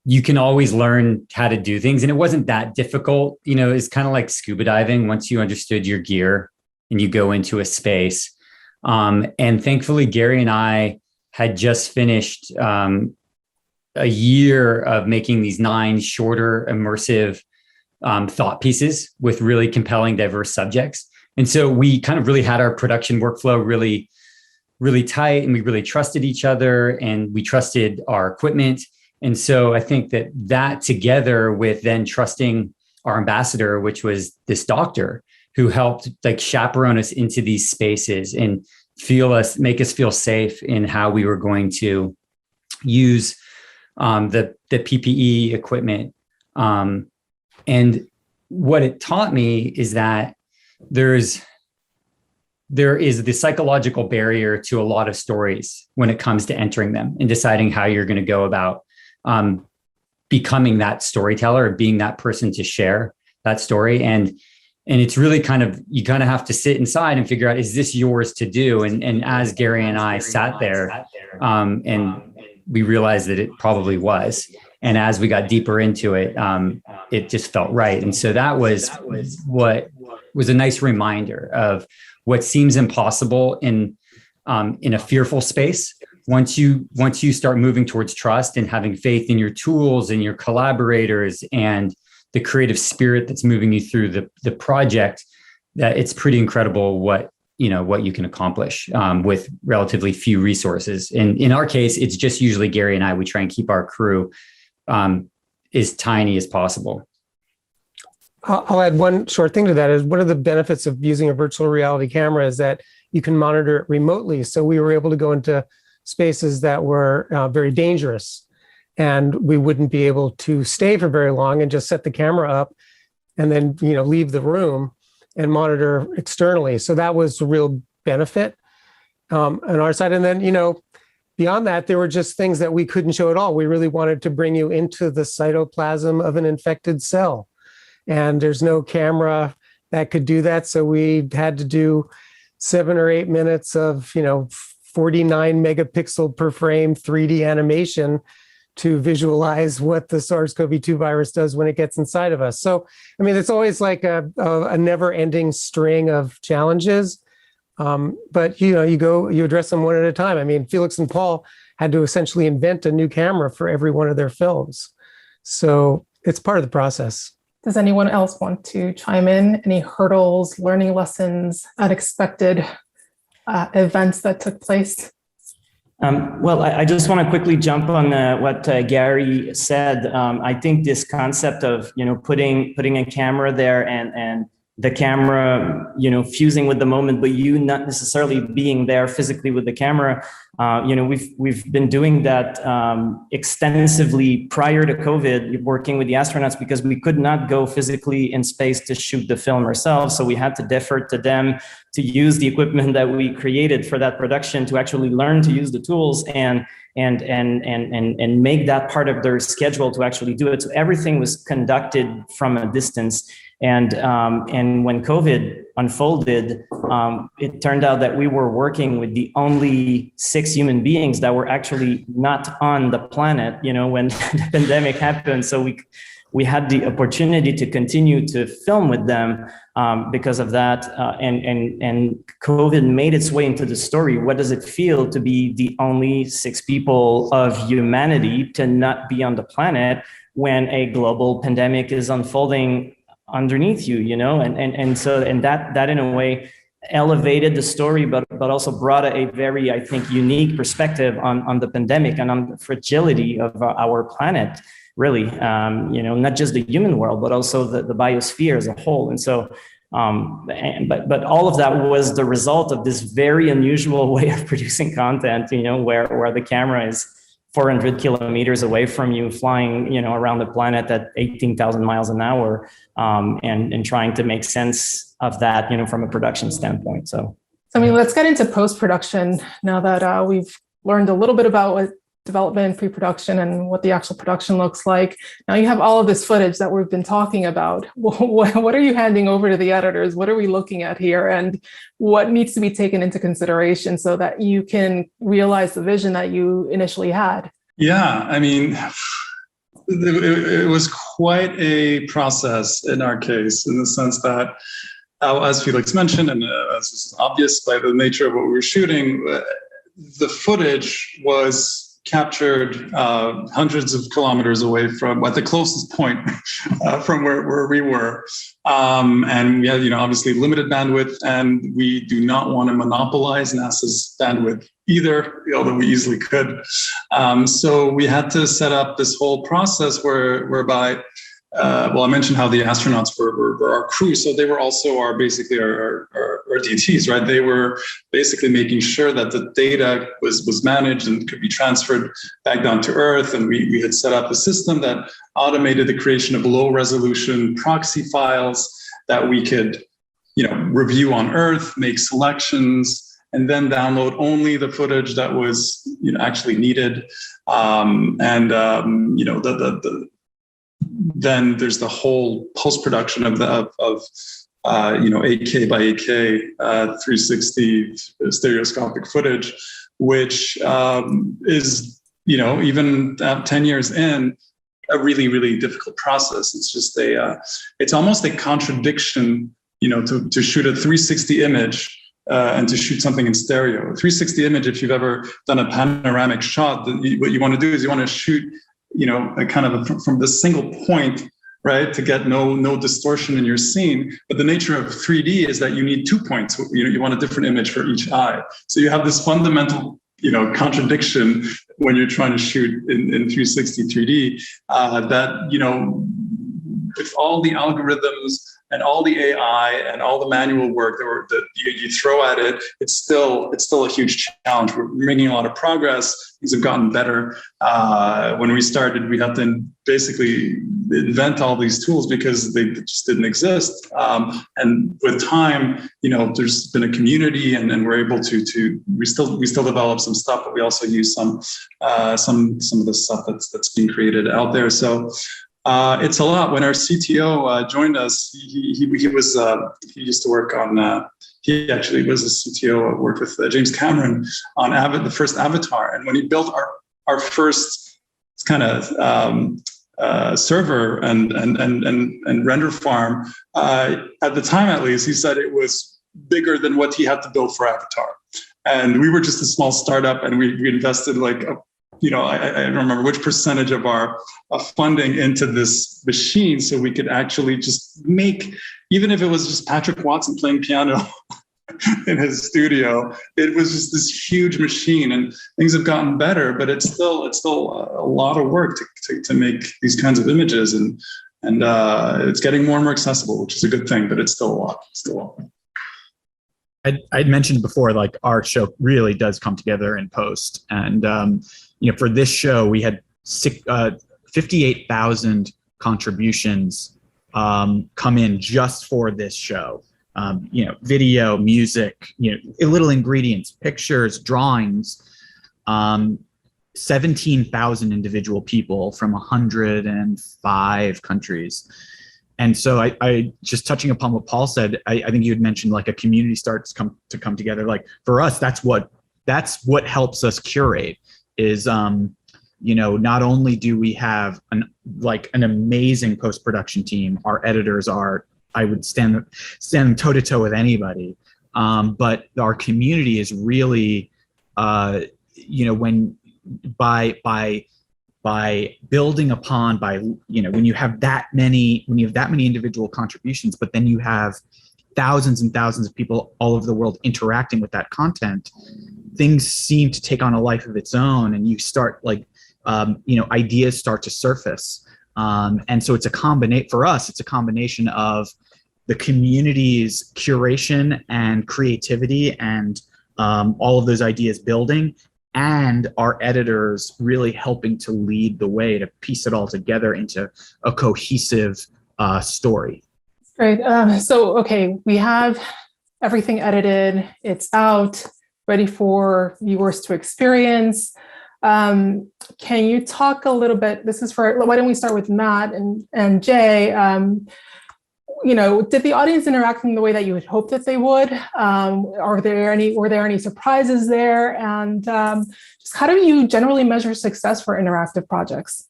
you can always learn how to do things. And it wasn't that difficult. You know, it's kind of like scuba diving. Once you understood your gear and you go into a space. And thankfully, Gary and I had just finished a year of making these 9 shorter, immersive thought pieces with really compelling, diverse subjects. And so we kind of really had our production workflow really, really tight, and we really trusted each other, and we trusted our equipment. And so I think that together with then trusting our ambassador, which was this doctor who helped like chaperone us into these spaces and make us feel safe in how we were going to use the PPE equipment. And what it taught me is that there is the psychological barrier to a lot of stories when it comes to entering them and deciding how you're going to go about becoming that storyteller, being that person to share that story. And it's really you kind of have to sit inside and figure out, is this yours to do? And as Gary and I sat there and we realized that it probably was. And as we got deeper into it, it just felt right. And so that was what was a nice reminder of what seems impossible in a fearful space. Once you start moving towards trust and having faith in your tools and your collaborators and the creative spirit that's moving you through the project, that it's pretty incredible what you can accomplish with relatively few resources. And in our case, it's just usually Gary and I. We try and keep our crew as tiny as possible. I'll add one short thing to that. Is one of the benefits of using a virtual reality camera is that you can monitor it remotely. So we were able to go into spaces that were very dangerous, and we wouldn't be able to stay for very long and just set the camera up and then leave the room and monitor externally. So that was a real benefit on our side. And then beyond that, there were just things that we couldn't show at all. We really wanted to bring you into the cytoplasm of an infected cell. And there's no camera that could do that. So we had to do 7 or 8 minutes of, 49 megapixel per frame 3D animation to visualize what the SARS-CoV-2 virus does when it gets inside of us. So, I mean, it's always like a never-ending string of challenges. But you address them one at a time. I mean, Felix and Paul had to essentially invent a new camera for every one of their films. So it's part of the process. Does anyone else want to chime in? Any hurdles, learning lessons, unexpected events that took place? Well, I just want to quickly jump on what Gary said. I think this concept of putting a camera there and the camera fusing with the moment, but you not necessarily being there physically with the camera. We've been doing that extensively prior to COVID, working with the astronauts, because we could not go physically in space to shoot the film ourselves. So we had to defer to them to use the equipment that we created for that production, to actually learn to use the tools and make that part of their schedule to actually do it. So everything was conducted from a distance. And when COVID unfolded, it turned out that we were working with the only 6 human beings that were actually not on the planet, when the pandemic happened. So we had the opportunity to continue to film with them because of that. And COVID made its way into the story. What does it feel to be the only 6 people of humanity to not be on the planet when a global pandemic is unfolding underneath you, and that in a way elevated the story, but also brought a very, I think, unique perspective on the pandemic and on the fragility of our planet, really, not just the human world, but also the biosphere as a whole. And so But all of that was the result of this very unusual way of producing content, where the camera is 400 kilometers away from you, flying, around the planet at 18,000 miles an hour, and trying to make sense of that, from a production standpoint. So I mean, let's get into post-production now that we've learned a little bit about what development, pre-production, and what the actual production looks like. Now you have all of this footage that we've been talking about. What are you handing over to the editors? What are we looking at here? And what needs to be taken into consideration so that you can realize the vision that you initially had? Yeah, I mean, it was quite a process in our case, in the sense that, as Felix mentioned, and as is obvious by the nature of what we were shooting, the footage was captured hundreds of kilometers away from, at the closest point from where we were. And we had, obviously limited bandwidth, and we do not want to monopolize NASA's bandwidth either, although we easily could. So we had to set up this whole process whereby, I mentioned how the astronauts were our crew, so they were also our DTs, right? They were basically making sure that the data was managed and could be transferred back down to Earth. And we had set up a system that automated the creation of low resolution proxy files that we could, review on Earth, make selections, and then download only the footage that was, actually needed. Then there's the whole post-production of 8K by 8K 360 stereoscopic footage, which is, even 10 years in, a really, really difficult process. It's just it's almost a contradiction, to shoot a 360 image and to shoot something in stereo. A 360 image, if you've ever done a panoramic shot, what you want to do is you want to shoot a kind of from the single point, right, to get no distortion in your scene. But the nature of 3D is that you need 2 points. You want a different image for each eye. So you have this fundamental, contradiction when you're trying to shoot in 360 3D. That with all the algorithms and all the AI and all the manual work that you throw at it, it's still a huge challenge. We're making a lot of progress. Things have gotten better. When we started, we had to basically invent all these tools because they just didn't exist. And with time, there's been a community, and we're able to we still develop some stuff, but we also use some of the stuff that's being created out there. So. It's a lot. When our CTO joined us, he used to work on. He actually was a CTO. Worked with James Cameron on the first Avatar, and when he built our first kind of server and render farm, at the time at least, he said it was bigger than what he had to build for Avatar, and we were just a small startup, and we invested like I don't remember which percentage of our funding into this machine, so we could actually just make, even if it was just Patrick Watson playing piano in his studio, it was just this huge machine. And things have gotten better, but it's still a lot of work to make these kinds of images, and it's getting more and more accessible, which is a good thing, but it's still a lot. I'd mentioned before, like, our show really does come together in post, and for this show, we had 58,000 contributions come in just for this show. Video, music, little ingredients, pictures, drawings. 17,000 individual people from 105 countries. And so I just touching upon what Paul said, I think you had mentioned like a community starts to come together. Like for us, that's what helps us curate. Is not only do we have an amazing post-production team, our editors are, I would stand toe to toe with anybody, but our community is really when by building upon, when you have that many individual contributions, but then you have thousands and thousands of people all over the world interacting with that content, things seem to take on a life of its own, and you start ideas start to surface. And so for us, it's a combination of the community's curation and creativity and all of those ideas building, and our editors really helping to lead the way to piece it all together into a cohesive story. Great. Okay, we have everything edited. It's out, ready for viewers to experience. Can you talk a little bit? Why don't we start with Matt and Jay? Did the audience interact in the way that you had hoped that they would? Were there any surprises there? And just how do you generally measure success for interactive projects?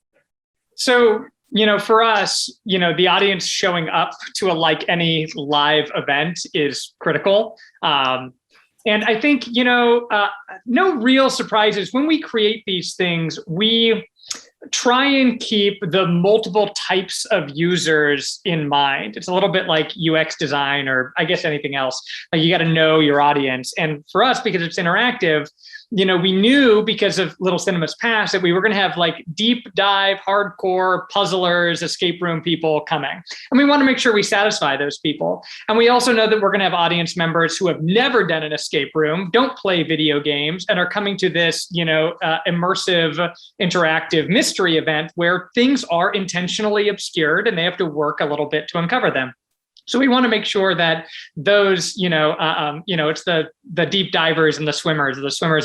So, for us, the audience showing up to any live event is critical. And I think, no real surprises. When we create these things, we try and keep the multiple types of users in mind. It's a little bit like UX design, or I guess anything else. Like, you got to know your audience. And for us, because it's interactive, we knew because of Little Cinema's past that we were going to have deep dive, hardcore puzzlers, escape room people coming. And we want to make sure we satisfy those people. And we also know that we're going to have audience members who have never done an escape room, don't play video games, and are coming to this, immersive, interactive mystery event where things are intentionally obscured and they have to work a little bit to uncover them. So we want to make sure that those, it's the deep divers and the swimmers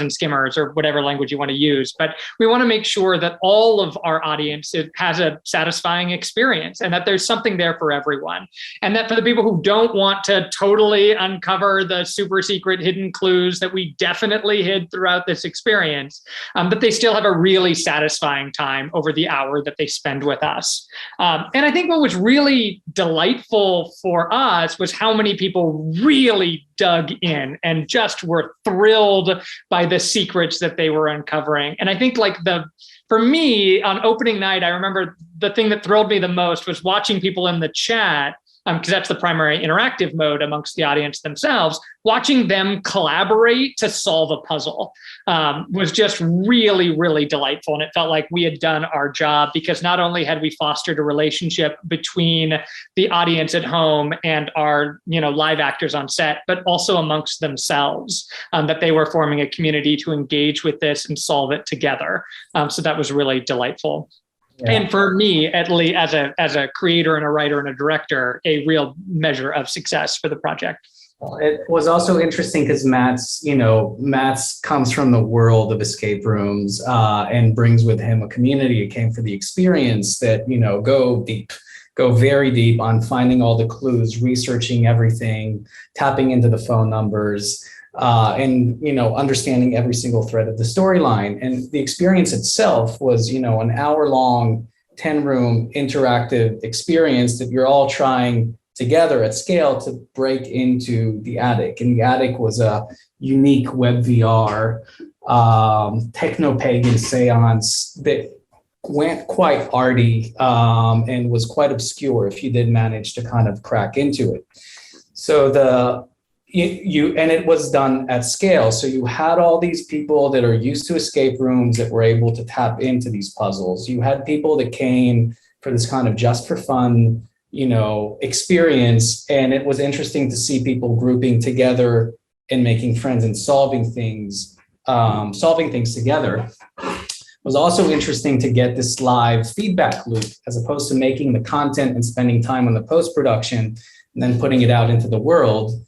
and skimmers, or whatever language you want to use. But we want to make sure that all of our audience has a satisfying experience, and that there's something there for everyone. And that for the people who don't want to totally uncover the super secret hidden clues that we definitely hid throughout this experience, that they still have a really satisfying time over the hour that they spend with us. And I think what was really delightful for us was how many people really dug in and just were thrilled by the secrets that they were uncovering. And I think for me on opening night, I remember the thing that thrilled me the most was watching people in the chat, because that's the primary interactive mode amongst the audience themselves, watching them collaborate to solve a puzzle was just really, really delightful. And it felt like we had done our job, because not only had we fostered a relationship between the audience at home and our live actors on set, but also amongst themselves, that they were forming a community to engage with this and solve it together. So that was really delightful. Yeah. And for me, at least as a creator and a writer and a director, a real measure of success for the project. It was also interesting because Matt's comes from the world of escape rooms and brings with him a community. It came for the experience that, go very deep on finding all the clues, researching everything, tapping into the phone numbers, and understanding every single thread of the storyline. And the experience itself was an hour-long 10-room interactive experience that you're all trying together at scale to break into the attic. And the attic was a unique web VR techno-pagan seance that went quite arty and was quite obscure if you did manage to kind of crack into it. So and it was done at scale. So you had all these people that are used to escape rooms that were able to tap into these puzzles. You had people that came for this kind of just for fun, experience. And it was interesting to see people grouping together and making friends and solving things together. It was also interesting to get this live feedback loop, as opposed to making the content and spending time on the post-production and then putting it out into the world.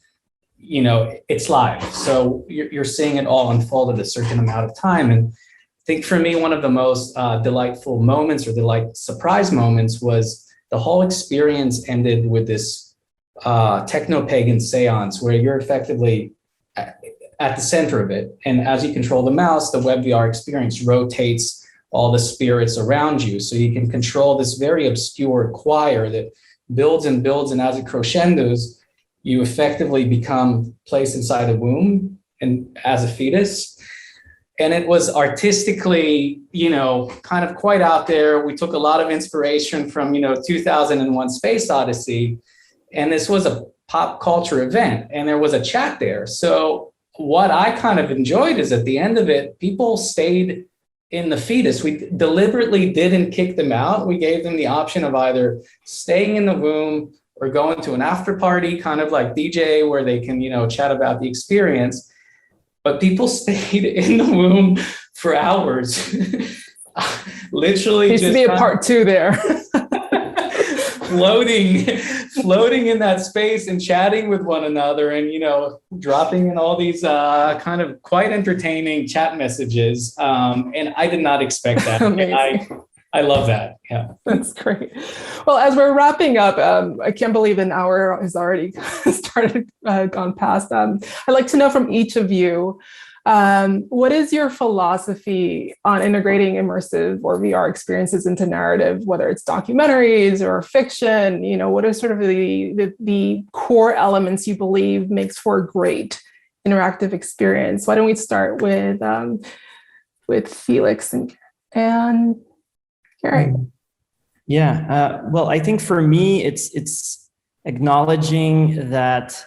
It's live. So you're seeing it all unfold at a certain amount of time. And I think for me, one of the most delightful moments or surprise moments was the whole experience ended with this techno-pagan seance where you're effectively at the center of it. And as you control the mouse, the WebVR experience rotates all the spirits around you. So you can control this very obscure choir that builds and builds. And as it crescendos, you effectively become placed inside a womb and as a fetus. And it was artistically, kind of quite out there. We took a lot of inspiration from, 2001 Space Odyssey. And this was a pop culture event and there was a chat there. So what I kind of enjoyed is at the end of it, people stayed in the fetus. We deliberately didn't kick them out. We gave them the option of either staying in the womb or going to an after party, kind of like DJ, where they can, chat about the experience. But people stayed in the room for hours. Literally needs just to be a part two there. floating in that space and chatting with one another, and dropping in all these kind of quite entertaining chat messages. And I did not expect that. I love that. Yeah, that's great. Well, as we're wrapping up, I can't believe an hour has already gone past. I'd like to know from each of you, what is your philosophy on integrating immersive or VR experiences into narrative, whether it's documentaries or fiction? What are sort of the core elements you believe makes for a great interactive experience? Why don't we start with Felix and Gary? Yeah. Well, I think for me, it's acknowledging that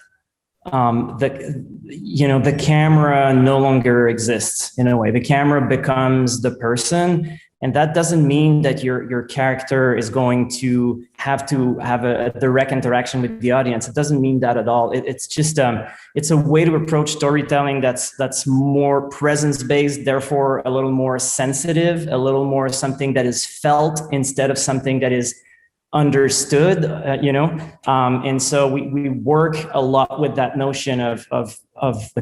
the camera no longer exists in a way. The camera becomes the person, and that doesn't mean that your character is going to have a direct interaction with the audience. It doesn't mean that at all. It's just it's a way to approach storytelling that's more presence-based, therefore a little more sensitive, a little more something that is felt instead of something that is understood, and so we work a lot with that notion of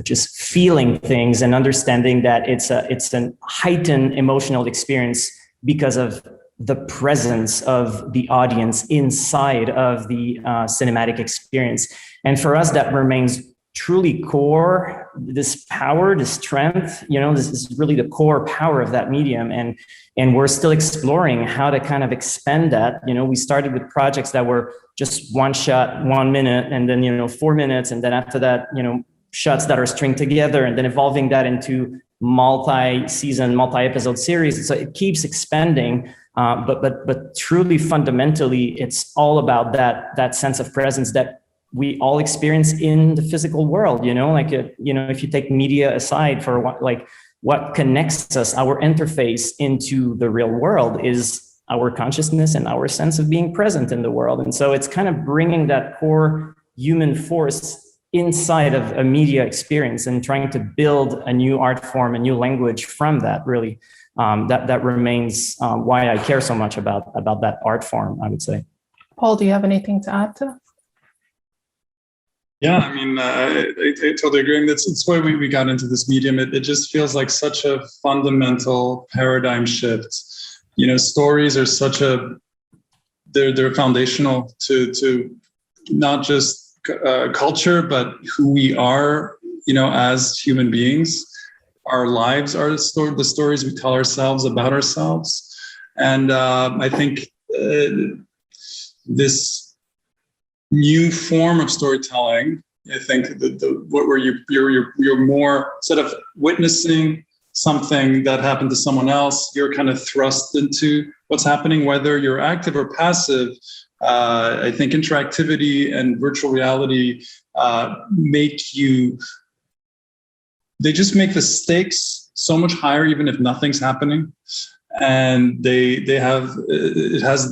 just feeling things and understanding that it's a heightened emotional experience because of the presence of the audience inside of the cinematic experience. And for us, that remains truly core, this power, this strength, this is really the core power of that medium. And we're still exploring how to kind of expand that. We started with projects that were just one shot, 1 minute, and then, 4 minutes. And then after that, shots that are stringed together, and then evolving that into multi-season, multi-episode series. So it keeps expanding. But truly fundamentally, it's all about that sense of presence that we all experience in the physical world, if you take media aside for what connects us, our interface into the real world is our consciousness and our sense of being present in the world. And so it's kind of bringing that core human force inside of a media experience and trying to build a new art form, a new language from that, really. That remains why I care so much about that art form, I would say. Paul, do you have anything to add to that? Yeah, I mean, I totally agree. And it's why we got into this medium. It just feels like such a fundamental paradigm shift. Stories are they're foundational to not just culture, but who we are, as human beings. Our lives are the stories we tell ourselves about ourselves. And I think this new form of storytelling, I think where you're more, instead of witnessing something that happened to someone else, you're kind of thrust into what's happening, whether you're active or passive. I think interactivity and virtual reality they just make the stakes so much higher, even if nothing's happening. And it has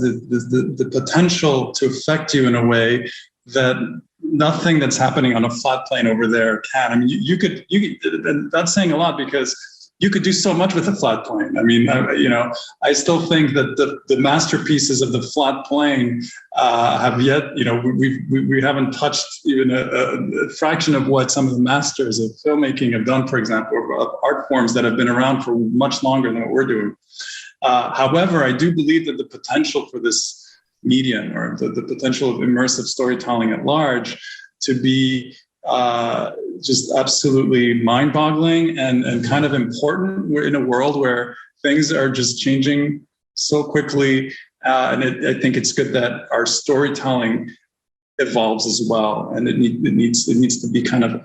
the potential to affect you in a way that nothing that's happening on a flat plane over there can. I mean, you could, and that's saying a lot, because you could do so much with a flat plane. I mean, I still think that the masterpieces of the flat plane have yet, we haven't touched even a fraction of what some of the masters of filmmaking have done, for example, of art forms that have been around for much longer than what we're doing. However, I do believe that the potential for this medium, or the potential of immersive storytelling at large, to be just absolutely mind-boggling and kind of important. We're in a world where things are just changing so quickly, and I think it's good that our storytelling evolves as well, and it needs to be kind of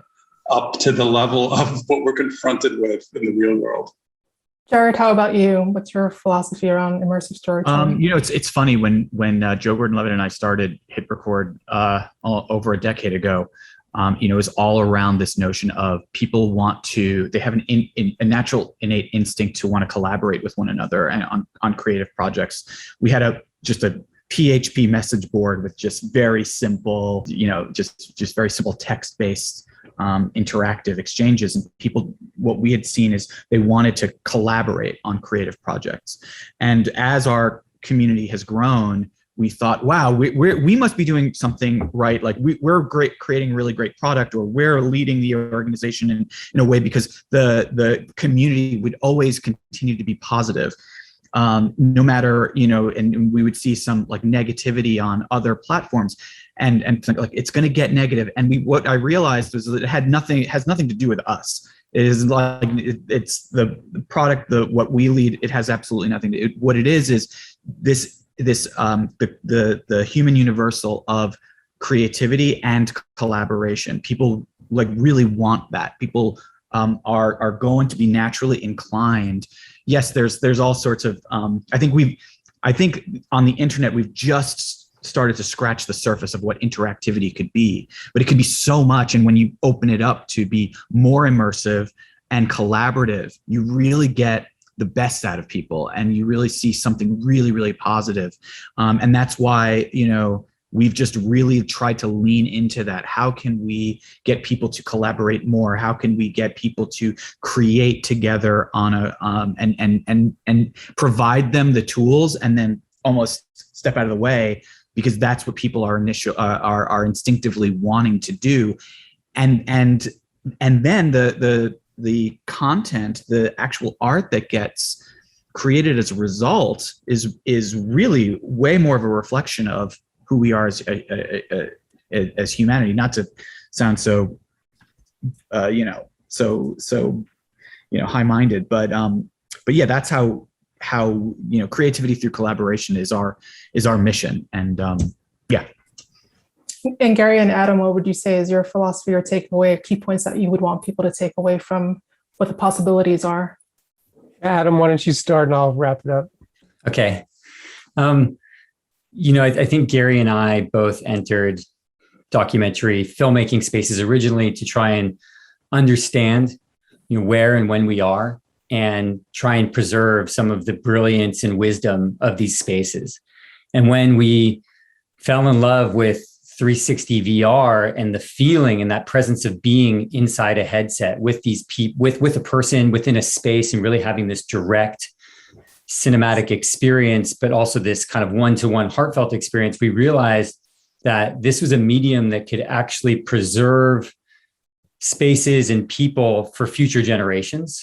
up to the level of what we're confronted with in the real world. Jared, how about you? What's your philosophy around immersive storytelling? It's funny when Joe Gordon-Levitt and I started Hit Record over a decade ago. It was all around this notion of people they have a natural innate instinct to want to collaborate with one another and on creative projects. We had PHP message board with just very simple, just very simple text-based interactive exchanges. And people, what we had seen is they wanted to collaborate on creative projects. And as our community has grown, we thought, wow, we must be doing something right. Like we're great, creating really great product, or we're leading the organization in a way, because the community would always continue to be positive. No matter, and we would see some like negativity on other platforms, and think like it's going to get negative. And what I realized was that it has nothing to do with us. It is like it's the product, what we lead. It has absolutely nothing to. What it is this the human universal of creativity and collaboration. People like really want that. People are going to be naturally inclined. Yes, there's all sorts of I think on the internet we've just started to scratch the surface of what interactivity could be, but it could be so much. And when you open it up to be more immersive and collaborative, you really get the best out of people, and you really see something really, really positive. And that's why, we've just really tried to lean into that. How can we get people to collaborate more? How can we get people to create together on and provide them the tools, and then almost step out of the way, because that's what people are instinctively wanting to do. And then the content, the actual art that gets created as a result is really way more of a reflection of who we are as humanity. Not to sound so high-minded, but yeah, that's how creativity through collaboration is our mission. And yeah. And Gary and Adam, what would you say is your philosophy or takeaway, key points that you would want people to take away from what the possibilities are? Adam, why don't you start and I'll wrap it up. Okay. I think Gary and I both entered documentary filmmaking spaces originally to try and understand, where and when we are, and try and preserve some of the brilliance and wisdom of these spaces. And when we fell in love with 360 VR and the feeling and that presence of being inside a headset with these people, with a person within a space, and really having this direct cinematic experience, but also this kind of one-to-one heartfelt experience, we realized that this was a medium that could actually preserve spaces and people for future generations,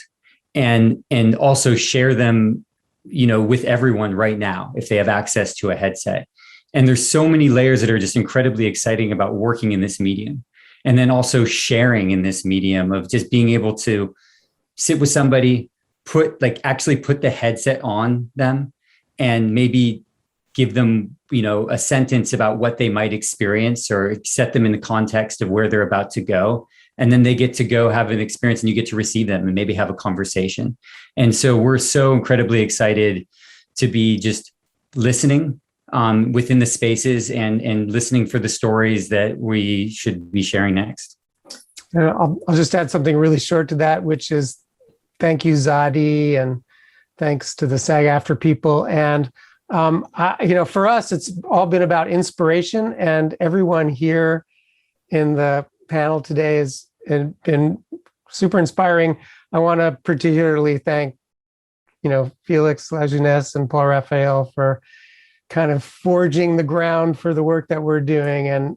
and also share them, with everyone right now if they have access to a headset. And there's so many layers that are just incredibly exciting about working in this medium. And then also sharing in this medium of just being able to sit with somebody, actually put the headset on them, and maybe give them, a sentence about what they might experience, or set them in the context of where they're about to go. And then they get to go have an experience, and you get to receive them and maybe have a conversation. And so we're so incredibly excited to be just listening within the spaces and listening for the stories that we should be sharing next. I'll just add something really short to that, which is thank you, Zadi, and thanks to the SAG-AFTRA people. And for us, it's all been about inspiration, and everyone here in the panel today has been super inspiring. I want to particularly thank, Felix, Lajeunesse, and Raphaël for kind of forging the ground for the work that we're doing, and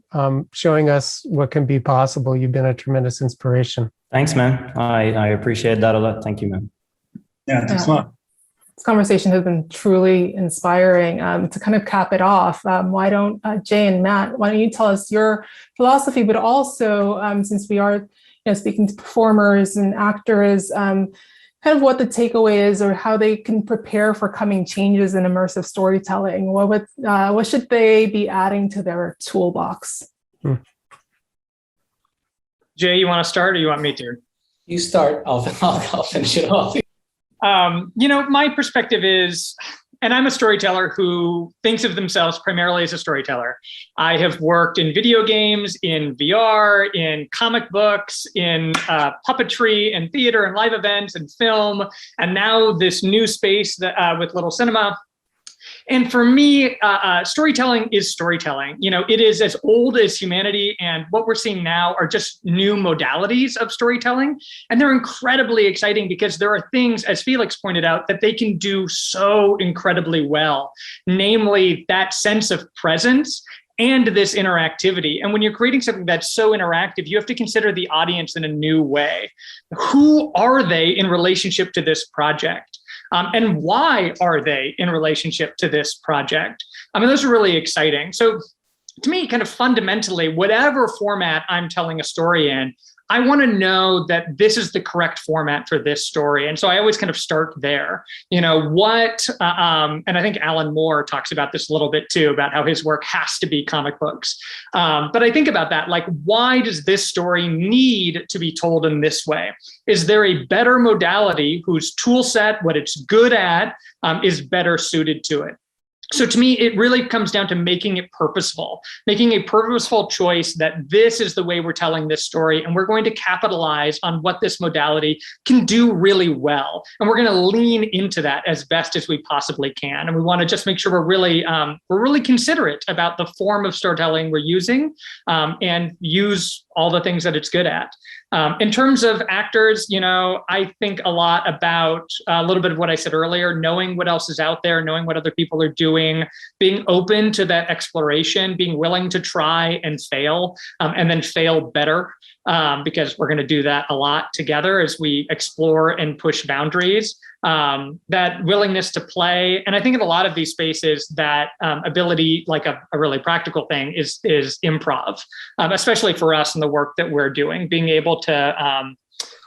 showing us what can be possible. You've been a tremendous inspiration. Thanks, man. I appreciate that a lot. Thank you, man. Yeah, thanks a lot. This conversation has been truly inspiring. To kind of cap it off, why don't Jay and Matt, why don't you tell us your philosophy, but also since we are speaking to performers and actors, kind of what the takeaway is, or how they can prepare for coming changes in immersive storytelling. What should they be adding to their toolbox? Jay, you want to start, or you want me to? You start. I'll finish it off. My perspective is, and I'm a storyteller who thinks of themselves primarily as a storyteller. I have worked in video games, in VR, in comic books, in puppetry, and theater, and live events, and film, and now this new space that with Little Cinema. And for me, storytelling is storytelling. It is as old as humanity, and what we're seeing now are just new modalities of storytelling. And they're incredibly exciting because there are things, as Felix pointed out, that they can do so incredibly well, namely that sense of presence and this interactivity. And when you're creating something that's so interactive, you have to consider the audience in a new way. Who are they in relationship to this project? And why are they in relationship to this project? I mean, those are really exciting. So to me, kind of fundamentally, whatever format I'm telling a story in, I want to know that this is the correct format for this story. And so I always kind of start there. And I think Alan Moore talks about this a little bit too, about how his work has to be comic books. But I think about that, like, why does this story need to be told in this way? Is there a better modality whose tool set, what it's good at, is better suited to it? So to me, it really comes down to making it purposeful, making a purposeful choice that this is the way we're telling this story, and we're going to capitalize on what this modality can do really well. And we're going to lean into that as best as we possibly can. And we want to just make sure we're really considerate about the form of storytelling we're using, and use all the things that it's good at. In terms of actors, I think a lot about a little bit of what I said earlier, knowing what else is out there, knowing what other people are doing, being open to that exploration, being willing to try and fail, and then fail better, because we're going to do that a lot together as we explore and push boundaries. That willingness to play. And I think in a lot of these spaces, that ability, like a really practical thing, is improv, especially for us in the work that we're doing, being able to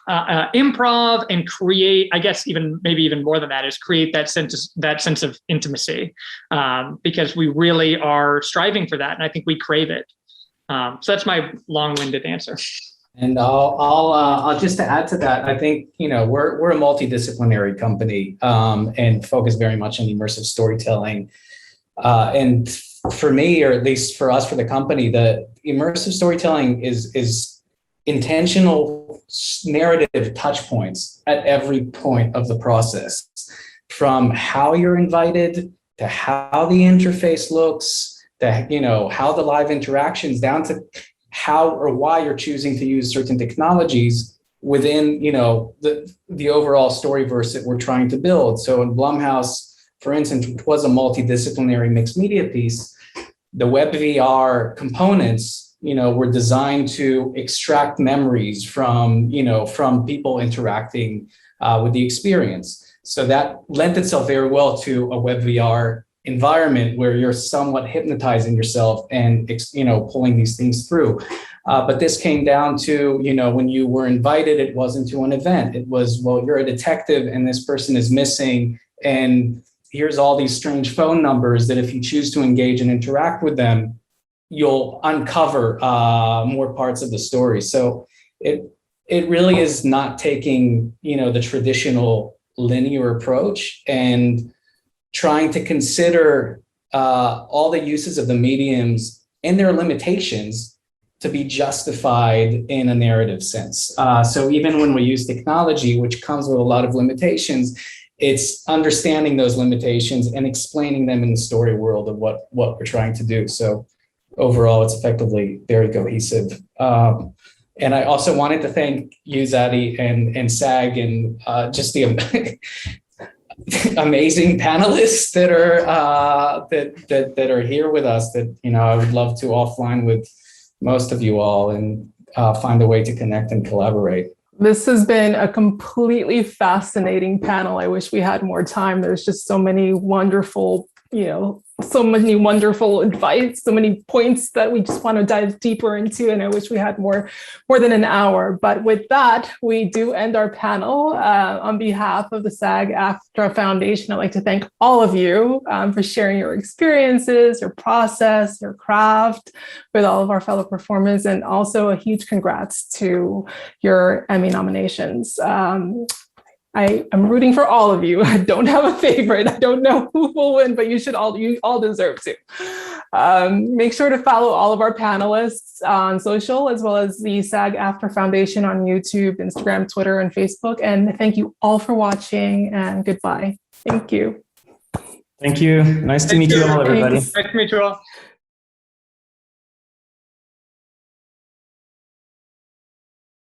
improv and create, I guess maybe even more than that, is create that sense of intimacy, because we really are striving for that. And I think we crave it. So that's my long-winded answer. And I'll just to add to that, I think, we're a multidisciplinary company, and focus very much on immersive storytelling. And for me, or at least for us, for the company, the immersive storytelling is intentional narrative touch points at every point of the process, from how you're invited to how the interface looks, to, how the live interactions, down to how or why you're choosing to use certain technologies within, the overall storyverse that we're trying to build. So in Blumhouse, for instance, which was a multidisciplinary mixed media piece, the web VR components, were designed to extract memories from people interacting with the experience. So that lent itself very well to a web VR environment where you're somewhat hypnotizing yourself and pulling these things through. But this came down to, when you were invited, it wasn't to an event. It was, well, you're a detective and this person is missing, and here's all these strange phone numbers that if you choose to engage and interact with them, you'll uncover more parts of the story. So it really is not taking, the traditional linear approach and trying to consider all the uses of the mediums and their limitations to be justified in a narrative sense. So even when we use technology, which comes with a lot of limitations, it's understanding those limitations and explaining them in the story world of what we're trying to do. So overall, it's effectively very cohesive. And I also wanted to thank you, Zadi, and SAG, and just the amazing panelists that are here with us, that I would love to offline with most of you all and find a way to connect and collaborate. This has been a completely fascinating panel. I wish we had more time. There's just so many wonderful, so many wonderful advice, so many points that we just want to dive deeper into. And I wish we had more than an hour. But with that, we do end our panel. On behalf of the SAG-AFTRA Foundation, I'd like to thank all of you for sharing your experiences, your process, your craft with all of our fellow performers, and also a huge congrats to your Emmy nominations. I am rooting for all of you. I don't have a favorite. I don't know who will win, but you all deserve to. Make sure to follow all of our panelists on social, as well as the SAG-AFTRA Foundation on YouTube, Instagram, Twitter, and Facebook. And thank you all for watching, and goodbye. Thank you. Thank you. Nice to meet you all, everybody. Nice to meet you all.